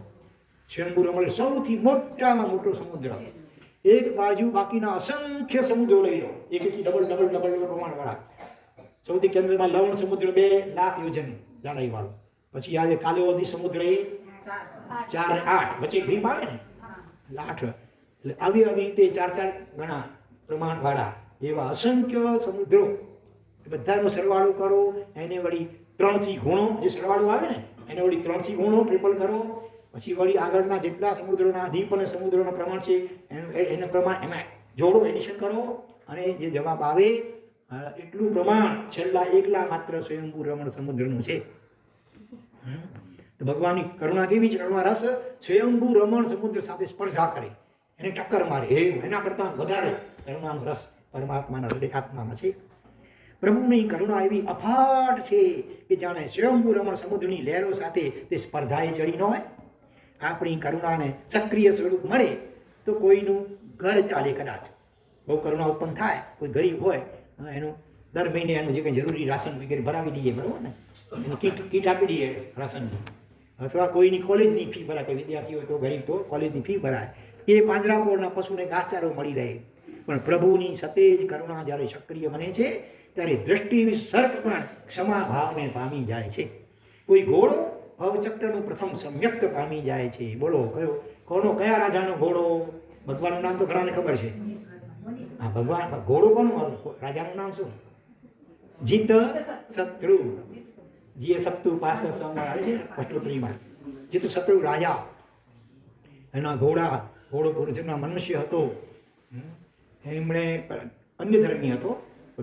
સ્વયંભૂ રમણ સૌથી મોટામાં મોટો સમુદ્ર. એક બાજુ બાકીના અસંખ્ય સમુદ્રો લઈ લો, એકથી ડબલ પ્રમાણવાળા. સૌથી કેન્દ્રમાં લવણ સમુદ્ર 2 લાખ યોજન જાડાઈ વાળો. પછી આવે કાલિયોધી સમુદ્ર, એ 4 અને 8, વચ્ચે એક દ્વીપ આવે ને, એટલે 8. એટલે આવી રીતે 4 ગણા પ્રમાણવાળા એવા અસંખ્ય સમુદ્રો. બધાનો સરવાળો કરો, એને વળી 3 થી ગુણો. જે સરવાળો આવે ને એને વળી 3 થી ગુણો, ટ્રિપલ કરો. પછી વળી આગળના જેટલા સમુદ્રોના દ્વીપ અને સમુદ્રોના પ્રમાણ છે એના પ્રમાણ એમાં જોડો, એડિશન કરો, અને જે જવાબ આવે એટલું પ્રમાણ છેલ્લા એકલા માત્ર સ્વયંભૂ રમણ સમુદ્રનું છે. તો ભગવાનની કરુણા કેવી છે? કરુણા રસ સ્વયંભૂ રમણ સમુદ્ર સાથે સ્પર્ધા કરે, એને ટક્કર મારે. એના કરતાં વધારે કરુણાનો રસ પરમાત્માના હૃદય આત્મામાં છે. પ્રભુની કરુણા એવી અફાટ છે કે જાણે સ્વયંભૂ રમણ સમુદ્રની લહેરો સાથે તે સ્પર્ધાએ ચડી ન હોય. આપણી કરુણાને સક્રિય સ્વરૂપ મળે તો કોઈનું ઘર ચાલે. કદાચ બહુ કરુણા ઉત્પન્ન થાય, કોઈ ગરીબ હોય એનું દર મહિને એનું જે કંઈ જરૂરી રાશન વગેરે ભરાવી દઈએ, બરાબર ને, એની કીટ આપી દઈએ રાશનની. અથવા કોઈની કોલેજની ફી ભરાય, કોઈ વિદ્યાર્થી હોય તો ગરીબ તો કોલેજની ફી ભરાય. એ પાંજરાપોળના પશુને ઘાસચારો મળી રહે. પણ પ્રભુની સતેજ કરુણા જ્યારે સક્રિય બને છે ત્યારે દ્રષ્ટિ સર્પ પણ ક્ષમા ભાવને પામી જાય છે. કોઈ ઘોડો ભવચક્રનું પ્રથમ સમ્યક્ત પામી જાય છે. બોલો કયા રાજાનો ઘોડો? ભગવાનનું નામ તો ઘણાને ખબર છે. હા, ભગવાન ઘોડો કોનું? રાજાનું નામ શું? જીત શત્રુ. જીએ સત્તુ પાસે આવે છે અષ્ટોત્રીમાં. જીત શત્રુ રાજા. એના ઘોડો પૂર્વજન્મના મનુષ્ય હતો. એમણે અન્ય ધર્મી હતો,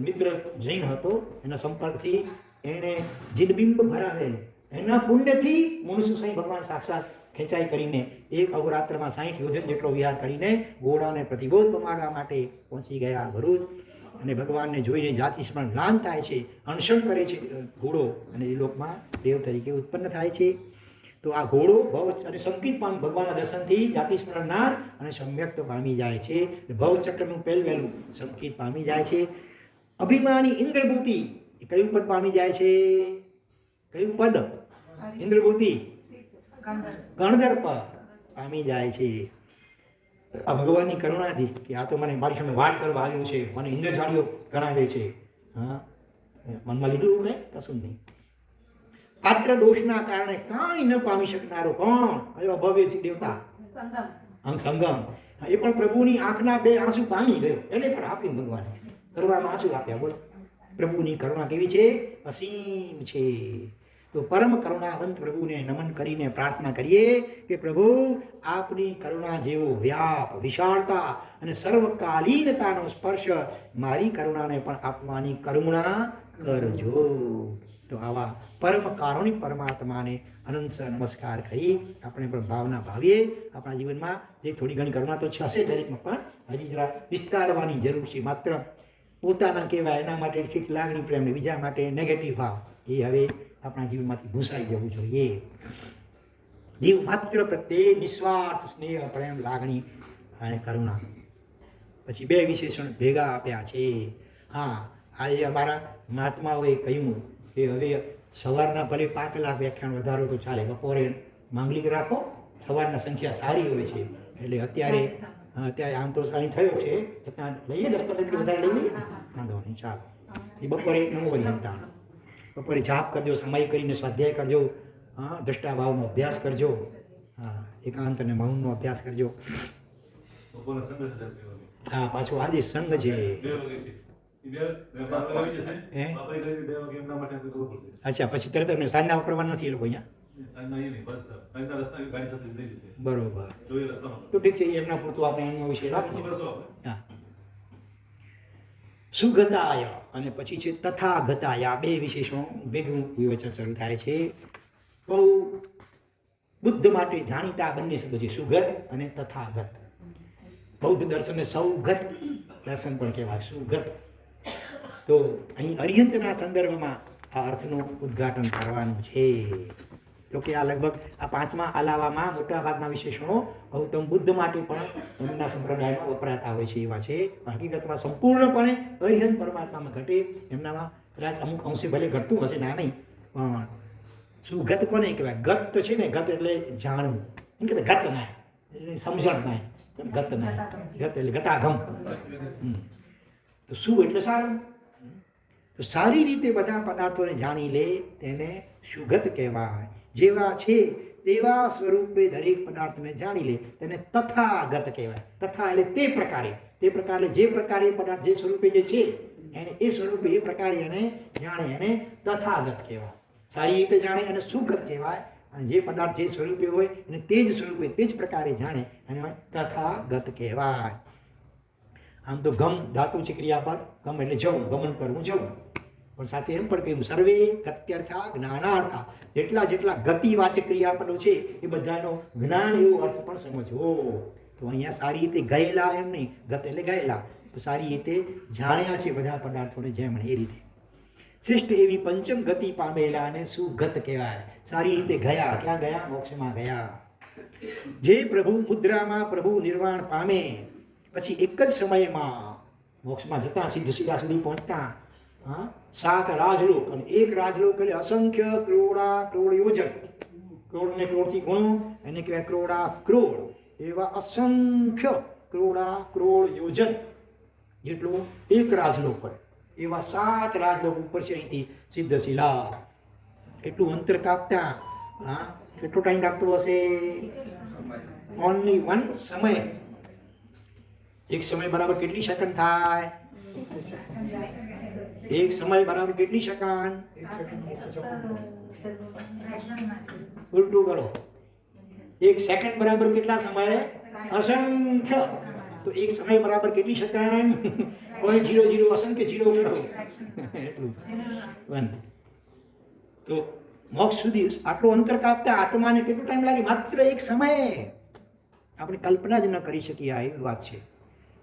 મિત્ર જૈન હતો. એના સંપર્કથી એણે જીનબિંબ ભરાવેલું. એના પુણ્યથી મનુષ્ય સ્વયં ભગવાન સાક્ષાત ખેંચાઈ કરીને એક અવરાત્રમાં 60 યોજન જેટલો વિહાર કરીને ઘોડાને પ્રતિબોધ પમાડવા માટે પહોંચી ગયા ભરૂચ. અને ભગવાનને જોઈને જાતિ સ્મરણ જ્ઞાન થાય છે, અનશન કરે છે ઘોડો, અને એ લોકમાં દેવ તરીકે ઉત્પન્ન થાય છે. તો આ ઘોડો ભવ અને સંકિત પામી ભગવાનના દર્શનથી જાતિ સ્મરણ જ્ઞાન અને સમ્યક્ત પામી જાય છે. ભવચક્રનું વહેલું સંકિત પામી જાય છે. અભિમાની ઇન્દ્રભૂતિ એ કયું પદ પામી જાય છે? કયું પદ? ઇન્દ્રભૂતિ ગણધર પદ પામી જાય છે. આ ભગવાનની કરુણાથી કે આ તો મને મારી સામે વાત કરવા આવ્યો છે, મને ઇન્દ્રજાળીઓ ગણાવે છે. હા, મનમાં લીધું કંઈ? કશું નહીં. પાત્ર દોષના કારણે કાંઈ ન પામી શકનારો કોણ? કયો અભવ્ય છે? દેવતા સંગમ. એ પણ પ્રભુની આંખના 2 આંસુ પામી ગયો. એને પણ આપ્યું ભગવાન, કરુણામાં આંસુ આપ્યા. બોલો, પ્રભુની કરુણા કેવી છે? અસીમ છે. તો પરમ કરુણાવંત પ્રભુને નમન કરીને પ્રાર્થના કરીએ કે પ્રભુ આપની કરુણા જેવો વ્યાપ, વિશાળતા અને સર્વકાલીનતાનો સ્પર્શ મારી કરુણાને પણ આપવાની કરુણા કરજો. તો આવા પરમ કારુણિક પરમાત્માને અનંત નમસ્કાર કરી આપણે પણ ભાવના ભાવીએ. આપણા જીવનમાં જે થોડી ઘણી કરુણા તો હશે દરેકમાં, પણ હજી જરા વિસ્તારવાની જરૂર છે. માત્ર પોતાના કહેવાય એના માટે ઠીક લાગણી પ્રેમ, બીજા માટે નેગેટિવ ભાવ, એ હવે આપણા જીવનમાંથી ભૂસાઈ જવું જોઈએ. જીવ માત્ર પ્રત્યે નિસ્વાર્થ સ્નેહ, પ્રેમ, લાગણી અને કરુણા. પછી બે વિશેષણ ભેગા આપ્યા છે. હા, આજે અમારા મહાત્માઓએ કહ્યું કે હવે સવારના ભલે 5 કલાક વ્યાખ્યાન વધારો તો ચાલે, બપોરે માંગલિક રાખો, સવારના સંખ્યા સારી હોય છે. એટલે અત્યારે આમ તો અહીં થયો છે, છતાં લઈએ 10-15 મિનિટ વધારે લઈ લઈએ, વાંધો નહીં, ચાલો. એ બપોરે નવું વરિયંતાણ, બપોરે જાપ કરજો, સમય કરીને સ્વાધ્યાય કરજો, હા, દ્રષ્ટાભાવનો અભ્યાસ કરજો, હા, એકાંત અને મૌનનો અભ્યાસ કરજો. હા, પાછો આજે સંઘ છે. અચ્છા, પછી તરત સાંજના વાપરવાના નથી એ લોકો અહીંયા. બરોબર, તો ઠીક છે, એમના પૂરતું આપણે એનો વિશે રાખીએ. હા, સુગતાય અને પછી છે તથાગતાય, આ બે વિશેષણો ભેગું વિવેચન શરૂ થાય છે. બહુ બુદ્ધ માટે જાણીતા બંને શબ્દો છે, સુગત અને તથાગત. બૌદ્ધ દર્શનને સૌગત દર્શન પણ કહેવાય, સુગત. તો અહીં અરિહંતના સંદર્ભમાં આ અર્થનું ઉદ્ઘાટન કરવાનું છે. તો કે આ લગભગ આ 5મા આલાવામાં મોટાભાગના વિશેષણો ગૌતમ બુદ્ધ માટે પણ એમના સંપ્રદાયમાં વપરાતા હોય છે એવા છે. હકીકતમાં સંપૂર્ણપણે અરિહંત પરમાત્મામાં ઘટે, એમનામાં કદાચ અમુક અંશે ભલે ઘટતું હશે, ના નહીં, પણ સુગત કોને કહેવાય? ગત તો છે ને, ગત એટલે જાણવું, એમ કે ગત નાય, સમજણ નાય, ગત નાય, ગત એટલે ગતાગમ. તો શું એટલે સારું? તો સારી રીતે બધા પદાર્થોને જાણી લે તેને સુગત કહેવાય. જેવા છે તેવા સ્વરૂપે દરેક પદાર્થને જાણી લે તેને તથાગત કહેવાય. તથા એટલે તે પ્રકારે, જે પ્રકારે પદાર્થ જે સ્વરૂપે જે છે એને એ સ્વરૂપે એ પ્રકારે એને જાણે એને તથાગત કહેવાય. સારી રીતે જાણે અને સુગત કહેવાય. અને જે પદાર્થ જે સ્વરૂપે હોય અને તે જ સ્વરૂપે તે જ પ્રકારે જાણે અને તથાગત કહેવાય. આમ તો ગમ ધાતુ છે ક્રિયાપદ, ગમ એટલે જવું, ગમન કરવું, જવું. પણ સાથે એમ પણ કહ્યું સર્વે ગત્યર્થા જ્ઞાનાર્થા, જેટલા ગતિવાચક ક્રિયાપદો છે એ બધાનો જ્ઞાન એવો અર્થ પણ સમજવો. તો અહીંયા સારી રીતે ગયેલા એમ નહીં, ગત એટલે ગયેલા, તો સારી રીતે જાણ્યા છે બધા પદાર્થોને જેમ એ રીતે. શ્રેષ્ઠ એવી પંચમ ગતિ પામેલા અને સુગત કહેવાય. સારી રીતે ગયા, ક્યાં ગયા? મોક્ષમાં ગયા. જે પ્રભુ મુદ્રામાં પ્રભુ નિર્વાણ પામે, પછી એક જ સમયમાં મોક્ષમાં જતા સિદ્ધ શિલા સુધી પહોંચતા, 7 રાજલોક, અને એક રાજલોક એટલે અસંખ્ય ક્રોડા ક્રોડ યોજન, ક્રોડને ક્રોડથી ગુણો એને કહેવાય ક્રોડા ક્રોડ, એવા અસંખ્ય ક્રોડા ક્રોડ યોજન જેટલું એક રાજલોક હોય એવા 7 રાજલોક ઉપર છે અહીંથી સિદ્ધ શિલા. એટલું અંતર કાપતા, હા, કેટલો ટાઈમ લાગતો હશે? ઓનલી 1 સમય. એક સમય બરાબર કેટલી સેકન્ડ થાય? એક સમય બરાબર કેટલી સેકન્ડ? ઉલટું કરો. એક સેકન્ડ બરાબર કેટલા સમય? અસંખ્ય. તો એક સમય બરાબર કેટલી સેકન્ડ? 0.00 અસંખ્ય 0 કરો એટલું 1. તો મોક્ષ સુધી આટલું અંતર કાપતા આત્માને કેટલો ટાઈમ લાગે? માત્ર એક સમય. આપણે કલ્પના જ ન કરી શકીએ, આ એવી વાત છે.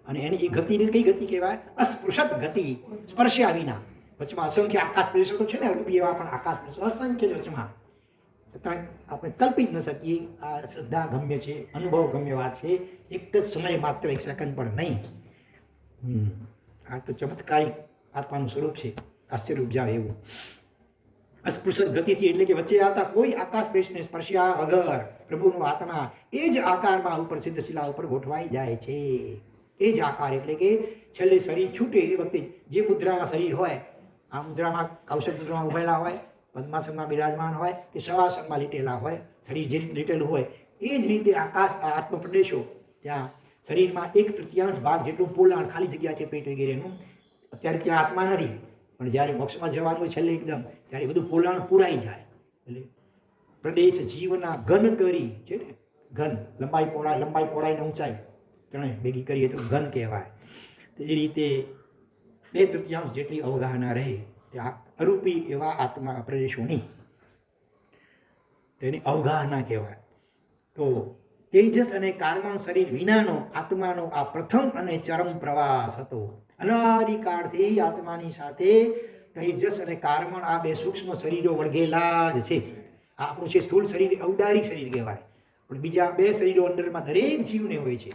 અને એની એ ગતિને કઈ ગતિ કહેવાય? અસ્પૃશત ગતિ, સ્પર્શ્યા વિના. વચમાં અસંખ્ય આકાશ પ્રદેશો છે ને, રૂપી એવા પણ આકાશ પ્રદેશો અસંખ્ય છે વચમાં. છતાં આપણે કલ્પી જ ન શકીએ. આ શ્રદ્ધા ગમ્ય છે, અનુભવ ગમ્ય વાત છે. એક જ સમય, માત્ર 1 સેકન્ડ પણ નહીં. આ તો ચમત્કારિક આત્માનું સ્વરૂપ છે, આશ્ચર્ય ઉપજાવે એવું. અસ્પૃશત ગતિથી એટલે કે વચ્ચે આવતા કોઈ આકાશ પ્રદેશને સ્પર્શ્યા વગર પ્રભુનો આત્મા એ જ આકારમાં ઉપર સિદ્ધ શિલા ઉપર ગોઠવાઈ જાય છે. એ જ આકાર એટલે કે છેલ્લે શરીર છૂટે એ વખતે જે મુદ્રામાં શરીર હોય, આ મુદ્રામાં કૌશલ મુદ્રામાં ઉભેલા હોય, પદ્માસનમાં બિરાજમાન હોય કે શવાસનમાં લીટેલા હોય, શરીર જે રીતે લીટેલું હોય એ જ રીતે આકાશ આત્મ પ્રદેશો ત્યાં શરીરમાં 1/3 ભાગ જેટલું પોલાણ ખાલી જગ્યા છે પેટ વગેરેનું. અત્યારે ત્યાં આત્મા નથી, પણ જ્યારે મોક્ષમાં જવાનું હોય છેલ્લે એકદમ, ત્યારે બધું પોલાણ પૂરાઈ જાય. એટલે પ્રદેશ જીવના ઘન કરી છે ને, ઘન લંબાઈ પહોળાઈ ને ઊંચાઈ ત્રણેય ભેગી કરીએ તો ઘન કહેવાય. તો એ રીતે 2/3 જેટલી અવગાહના રહે ત્યાં અરૂપી એવા આત્મા પ્રદેશોની, તેની અવગાહના કહેવાય. તો તેજસ અને કાર્બન શરીર વિનાનો આત્માનો આ પ્રથમ અને ચરમ પ્રવાસ હતો. અનાદિકાળથી આત્માની સાથે તેજસ અને કાર્બન આ 2 સૂક્ષ્મ શરીરો વળગેલા જ છે. આપણું છે સ્થૂળ શરીર ઔદારિક શરીર કહેવાય, પણ બીજા 2 શરીરો અંદરમાં દરેક જીવને હોય છે.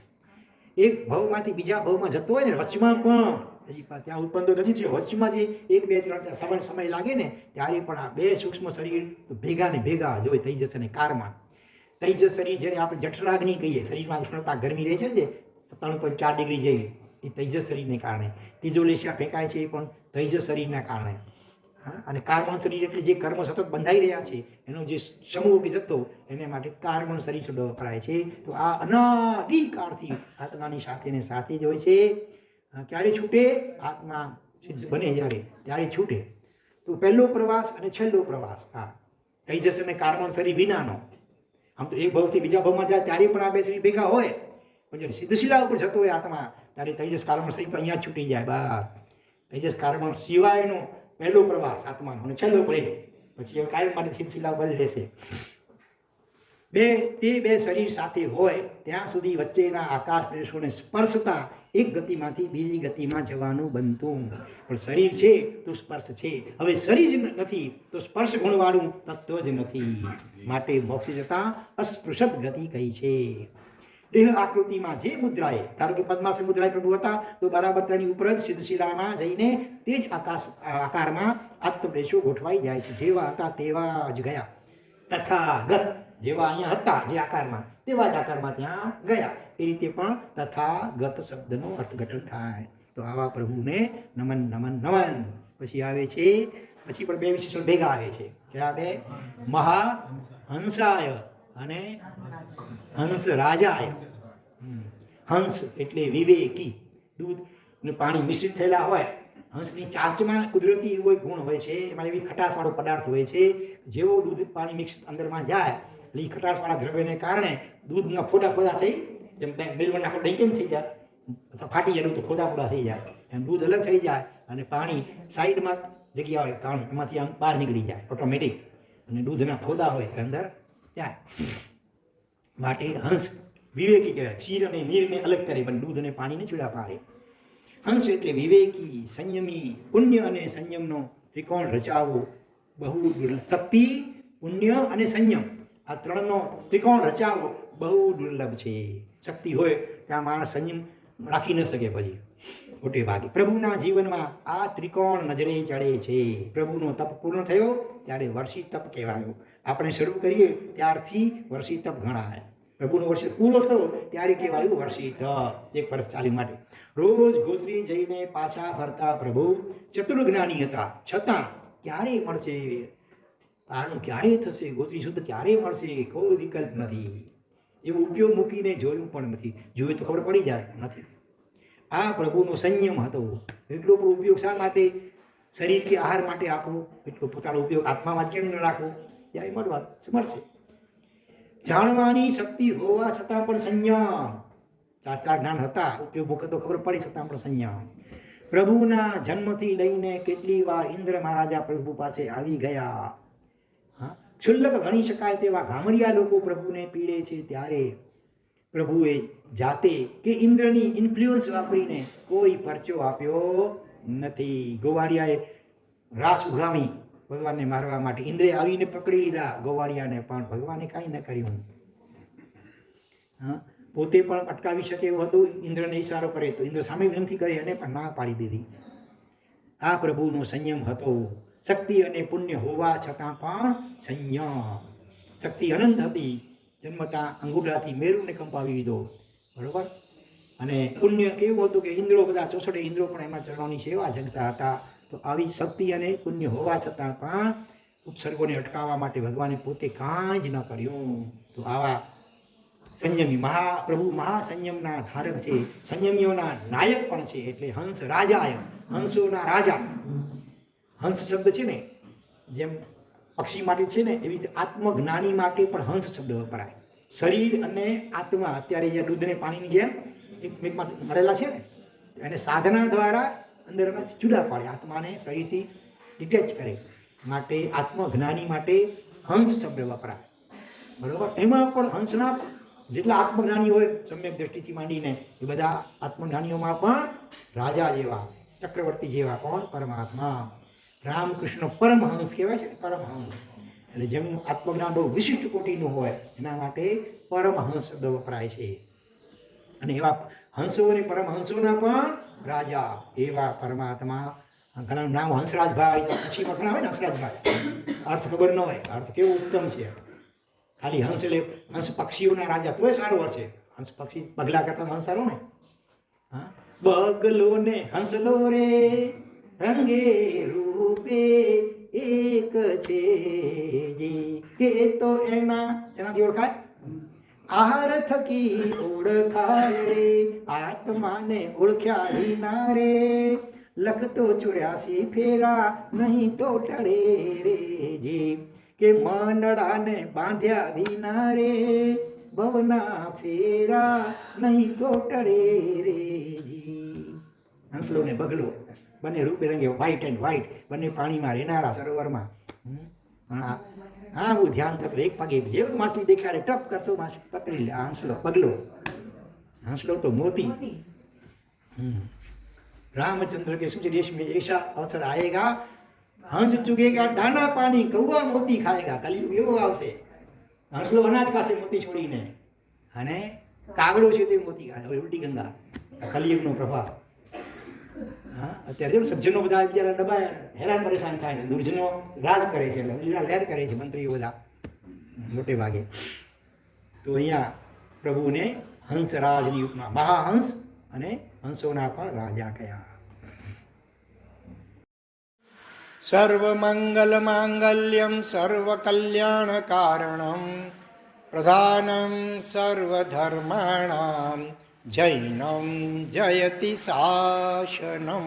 એ એક ભવમાંથી બીજા ભવમાં જતો હોય ને વચમાં પણ હજી ત્યાં ઉત્પન્ન તો નથી થયો, વચમાં જે 1 2 3 સમય લાગે ને ત્યારે પણ આ 2 સૂક્ષ્મ શરીર ભેગા ને ભેગા જ હોય તેજસ અને કારમાં. તેજસ શરીર જેને આપણે જઠરાગ્નિ કહીએ, શરીરમાં ઉષ્ણતા ગરમી રહે છે ને, 3.4 ડિગ્રી જેવી, એ તેજસ શરીરને કારણે. ત્રીજો લેશિયા ફેંકાય છે એ પણ તેજસ શરીરના કારણે. અને કાર્બન શરીર એટલે જે કર્મ સતત બંધાઈ રહ્યા છે એનો જે સમૂહ કે જથ્થો, એને માટે કાર્બન શરીર શબ્દ વપરાય છે. તો આ અનાદિકાળથી આત્માની સાથે ને સાથે જ હોય છે. ક્યારે છૂટે? આત્મા સિદ્ધ બને ત્યારે છૂટે. તો પહેલો પ્રવાસ અને છેલ્લો પ્રવાસ આ તેજસ અને કાર્બન શરીર વિનાનો. આમ તો એક ભવથી બીજા ભવમાં જાય ત્યારે પણ આ 2 શરીર ભેગા હોય, પણ જ્યારે સિદ્ધશિલા ઉપર જતો હોય આત્મા ત્યારે તેજસ કાર્બન શરીર અહીંયા જ છૂટી જાય. બસ તેજસ કાર્બન સિવાયનો પહેલો પ્રવાસ આત્માનો અને છેલ્લો પડે, પછી કાયમ માટે સિદ્ધશિલા ઉપર જ રહેશે. તે બે શરીર સાથે હોય ત્યાં સુધી વચ્ચેના આકાશ દેશોને સ્પર્શતા એક ગતિમાંથી બીજી ગતિમાં જવાનું બનતું. પણ શરીર છે તો સ્પર્શ છે, હવે શરીર જ નથી તો સ્પર્શ ગુણવાળું તત્વ જ નથી. માટે મોક્ષ જતા અસ્પૃશત ગતિ કહી છે. દેહ આકૃતિમાં જે મુદ્રાએ, ધારો કે પદ્માસન મુદ્રાએ પ્રભુ હતા તો બરાબર તેની ઉપર જ સિદ્ધશિલામાં જઈને તે જ આકારમાં આત્મદેશો ગોઠવાઈ જાય છે. જેવા હતા તેવા જ ગયા. તથાગત જેવા અહીંયા હતા જે આકારમાં, તેવા જ આકારમાં ત્યાં ગયા. એ રીતે પણ તથાગત શબ્દનો અર્થઘટન થાય. તો આવા પ્રભુને નમન નમન નમન. પછી આવે છે, પછી પણ 2 વિશેષણ ભેગા આવે છે. કયા 2? મહાહંસાય અને હંસ રાજાય. હંસ એટલે વિવેકી. દૂધ અને પાણી મિશ્રિત થયેલા હોય. હંસની ચાંચમાં કુદરતી એવો એક ગુણ હોય છે, એમાં એવી ખટાશવાળો પદાર્થ હોય છે. જેવો દૂધ પાણી મિક્સ અંદરમાં જાય એટલે એ ખટાશવાળા દ્રવ્યને કારણે દૂધના ફોડા ફોડા થઈ, જેમ મિલ્કમાં નાખો દહીં કેમ થઈ જાય, અથવા ફાટી જાય તો ફોડા ફોડા થઈ જાય, એમ દૂધ અલગ થઈ જાય અને પાણી સાઈડમાં જગ્યા હોય કારણ એમાંથી આમ બહાર નીકળી જાય ઓટોમેટિક, અને દૂધના ફોડા હોય અંદર જાય. માટે હંસ વિવેકી કહેવાય. ક્ષીર અને નીરને અલગ કરે પણ દૂધ અને પાણીને જુદા પાડે. હંસ એટલે વિવેકી, સંયમી, પુણ્ય અને સંયમનો ત્રિકોણ રચાવો બહુ દુર્લભ. શક્તિ, પુણ્ય અને સંયમ આ 3નો ત્રિકોણ રચાવો બહુ દુર્લભ છે. શક્તિ હોય ત્યાં માણસ સંયમ રાખી ન શકે પછી મોટે ભાગે. પ્રભુના જીવનમાં આ ત્રિકોણ નજરે ચડે છે. પ્રભુનો તપ પૂર્ણ થયો ત્યારે વર્ષી તપ કહેવાયો. આપણે શરૂ કરીએ ત્યારથી વર્ષી તપ ગણાય. પ્રભુનો વર્ષ પૂરો થયો ત્યારે કહેવાયું વર્ષી તપ, 1 વર્ષ ચાલી માટે. રોજ ગોત્રી જઈને પાછા ફરતા પ્રભુ ચતુર્જ્ઞાની હતા, છતાં ક્યારે મળશે આનું, ક્યારે થશે ગોત્રી શુદ્ધ, ક્યારે મળશે, કોઈ વિકલ્પ નથી. એવો ઉપયોગ મૂકીને જોયું પણ નથી. જોયું તો ખબર પડી જાય નથી. આ પ્રભુનો સંયમ હતો. એટલો પણ ઉપયોગ શા માટે? શરીર કે આહાર માટે આપવો, એટલો પોતાનો ઉપયોગ આત્મામાં જ કેમ ન રાખવો? ત્યારે મળશે. જાણવાની શક્તિ હોવા છતાં પણ સંયમ. 4 જ્ઞાન હતા, ઉપયોગ મૂકે તો ખબર પડી, છતાં પણ સંયમ. પ્રભુના જન્મથી લઈને કેટલી વાર ઇન્દ્ર મહારાજા પ્રભુ પાસે આવી ગયા. ક્ષુલ્લક ગણી શકાય તેવા ગામડિયા લોકો પ્રભુને પીડે છે ત્યારે પ્રભુએ જાતે કે ઇન્દ્રની ઇન્ફ્લુઅન્સ વાપરીને કોઈ પરચો આપ્યો નથી. ગોવાળિયાએ રાસ ઉગામી ભગવાનને મારવા માટે, ઇન્દ્રે આવીને પકડી લીધા ગોવાળિયાને, પણ ભગવાને કાંઈ ન કર્યું. પોતે પણ અટકાવી શકે એવું હતું. ઇન્દ્રને ઈશારો કરે તો ઇન્દ્ર સામે વિનંતી કરી અને પણ ના પાડી દીધી. આ પ્રભુનો સંયમ હતો. શક્તિ અને પુણ્ય હોવા છતાં પણ સંયમ. શક્તિ અનંત હતી, જન્મતા અંગૂઠાથી મેરુને કંપાવી દીધો, બરોબર. અને પુણ્ય કેવું હતું કે ઇન્દ્રો બધા 64 ઇન્દ્રો પણ એમાં ચરણોની સેવા જગતા હતા. તો આવી શક્તિ અને પુણ્ય હોવા છતાં પણ ઉપસર્ગોને અટકાવવા માટે ભગવાને પોતે કાંઈ જ ન કર્યું. તો આવા સંયમી પ્રભુ મહાસંયમના ધારક છે, સંયમીઓના નાયક પણ છે. એટલે હંસ રાજાય, હંસોના રાજા. હંસ શબ્દ છે ને જેમ પક્ષી માટે છે ને, એવી રીતે આત્મજ્ઞાની માટે પણ હંસ શબ્દ વપરાય. શરીર અને આત્મા અત્યારે જે દૂધ અને પાણીની જેમ એકમેકમાં મળેલા છે ને, એને સાધના દ્વારા અંદરમાંથી જુદા પાડે, આત્માને શરીરથી ડિટેચ કરે. માટે આત્મજ્ઞાની માટે હંસ શબ્દ વપરાય, બરોબર. એમાં પણ હંસના જેટલા આત્મજ્ઞાની હોય સમ્યક દ્રષ્ટિથી માંડીને એ બધા આત્મજ્ઞાનીઓમાં પણ રાજા જેવા, ચક્રવર્તી જેવા કોણ? પરમાત્મા. રામકૃષ્ણ પરમહંસ કહેવાય છે, પરમહંસ. એટલે જેમ આત્મજ્ઞાન બહુ વિશિષ્ટ કોટીનું હોય એના માટે પરમહંસ શબ્દ વપરાય છે. અને એવા હંસો અને પરમહંસોના પણ રાજા એવા પરમાત્મા. ઘણા નામ હંસરાજભાઈ તો પછી વખણા હોય ને હંસરાજભાઈ, અર્થ ખબર ન હોય, અર્થ કેવો ઉત્તમ છે. ખાલી હંસ એટલે હંસ પક્ષીઓના રાજા તોય સારો અર્થ છે. હંસ પક્ષી બગલા કરતા હંસ સારો ને. હા, બગલો ને હંસલો રે રંગે રૂપે એક છે જી, કે તો એનાથી ઓળખાય. આહાર થકી ઓળખાય રે આત્માને ઓળખ્યા વિના રે, લખતો 84 ફેરા નહીં તો ટળે રે જી, કે મનડાને બાંધ્યા વિના રે ભવના ફેરા નહીં તો ટળે રે જી. હંસલો ને બગલો બંને રૂપે રંગે વ્હાઈટ એન્ડ વ્હાઈટ, બંને પાણીમાં રહેનારા સરોવરમાં. હા, હું ધ્યાન કરતો એક પગે જેવું માછલી દેખાડે ટપ કરતો માછલી પકડી લે. હંસલો બગલો, હંસલો તો મોતી. रामचंद्र के सूर्य देश में ऐसा अवसर आएगा, हंस चुगेगा दाना पानी कौवा मोती खाएगा. कलयुग एवो आवશે, હંસલો અનાજ ખાશે મોતી છોડીને અને કાગડો છે તે મોતી ખાય. હવે ઉલટી ગંગા, કલયુગનો પ્રભાવ. હા, અત્યારે જો સજ્જનો બધા અત્યારે દબાયા હેરાન પરેશાન થાય ને, દુર્જનો રાજ કરે છે, લીલા લહેર કરે છે મંત્રીઓ બધા મોટે ભાગે. તો અહીંયા પ્રભુને હંસરાજની ઉપમા, મહાહંસ અને હંસોના પણ રાજા કયા. સર્વમંગલ માંગલ્યમ સર્વ કલ્યાણ કારણમ પ્રધાનમ સર્વધર્માણામ જૈનમ જયતિ શાસનમ.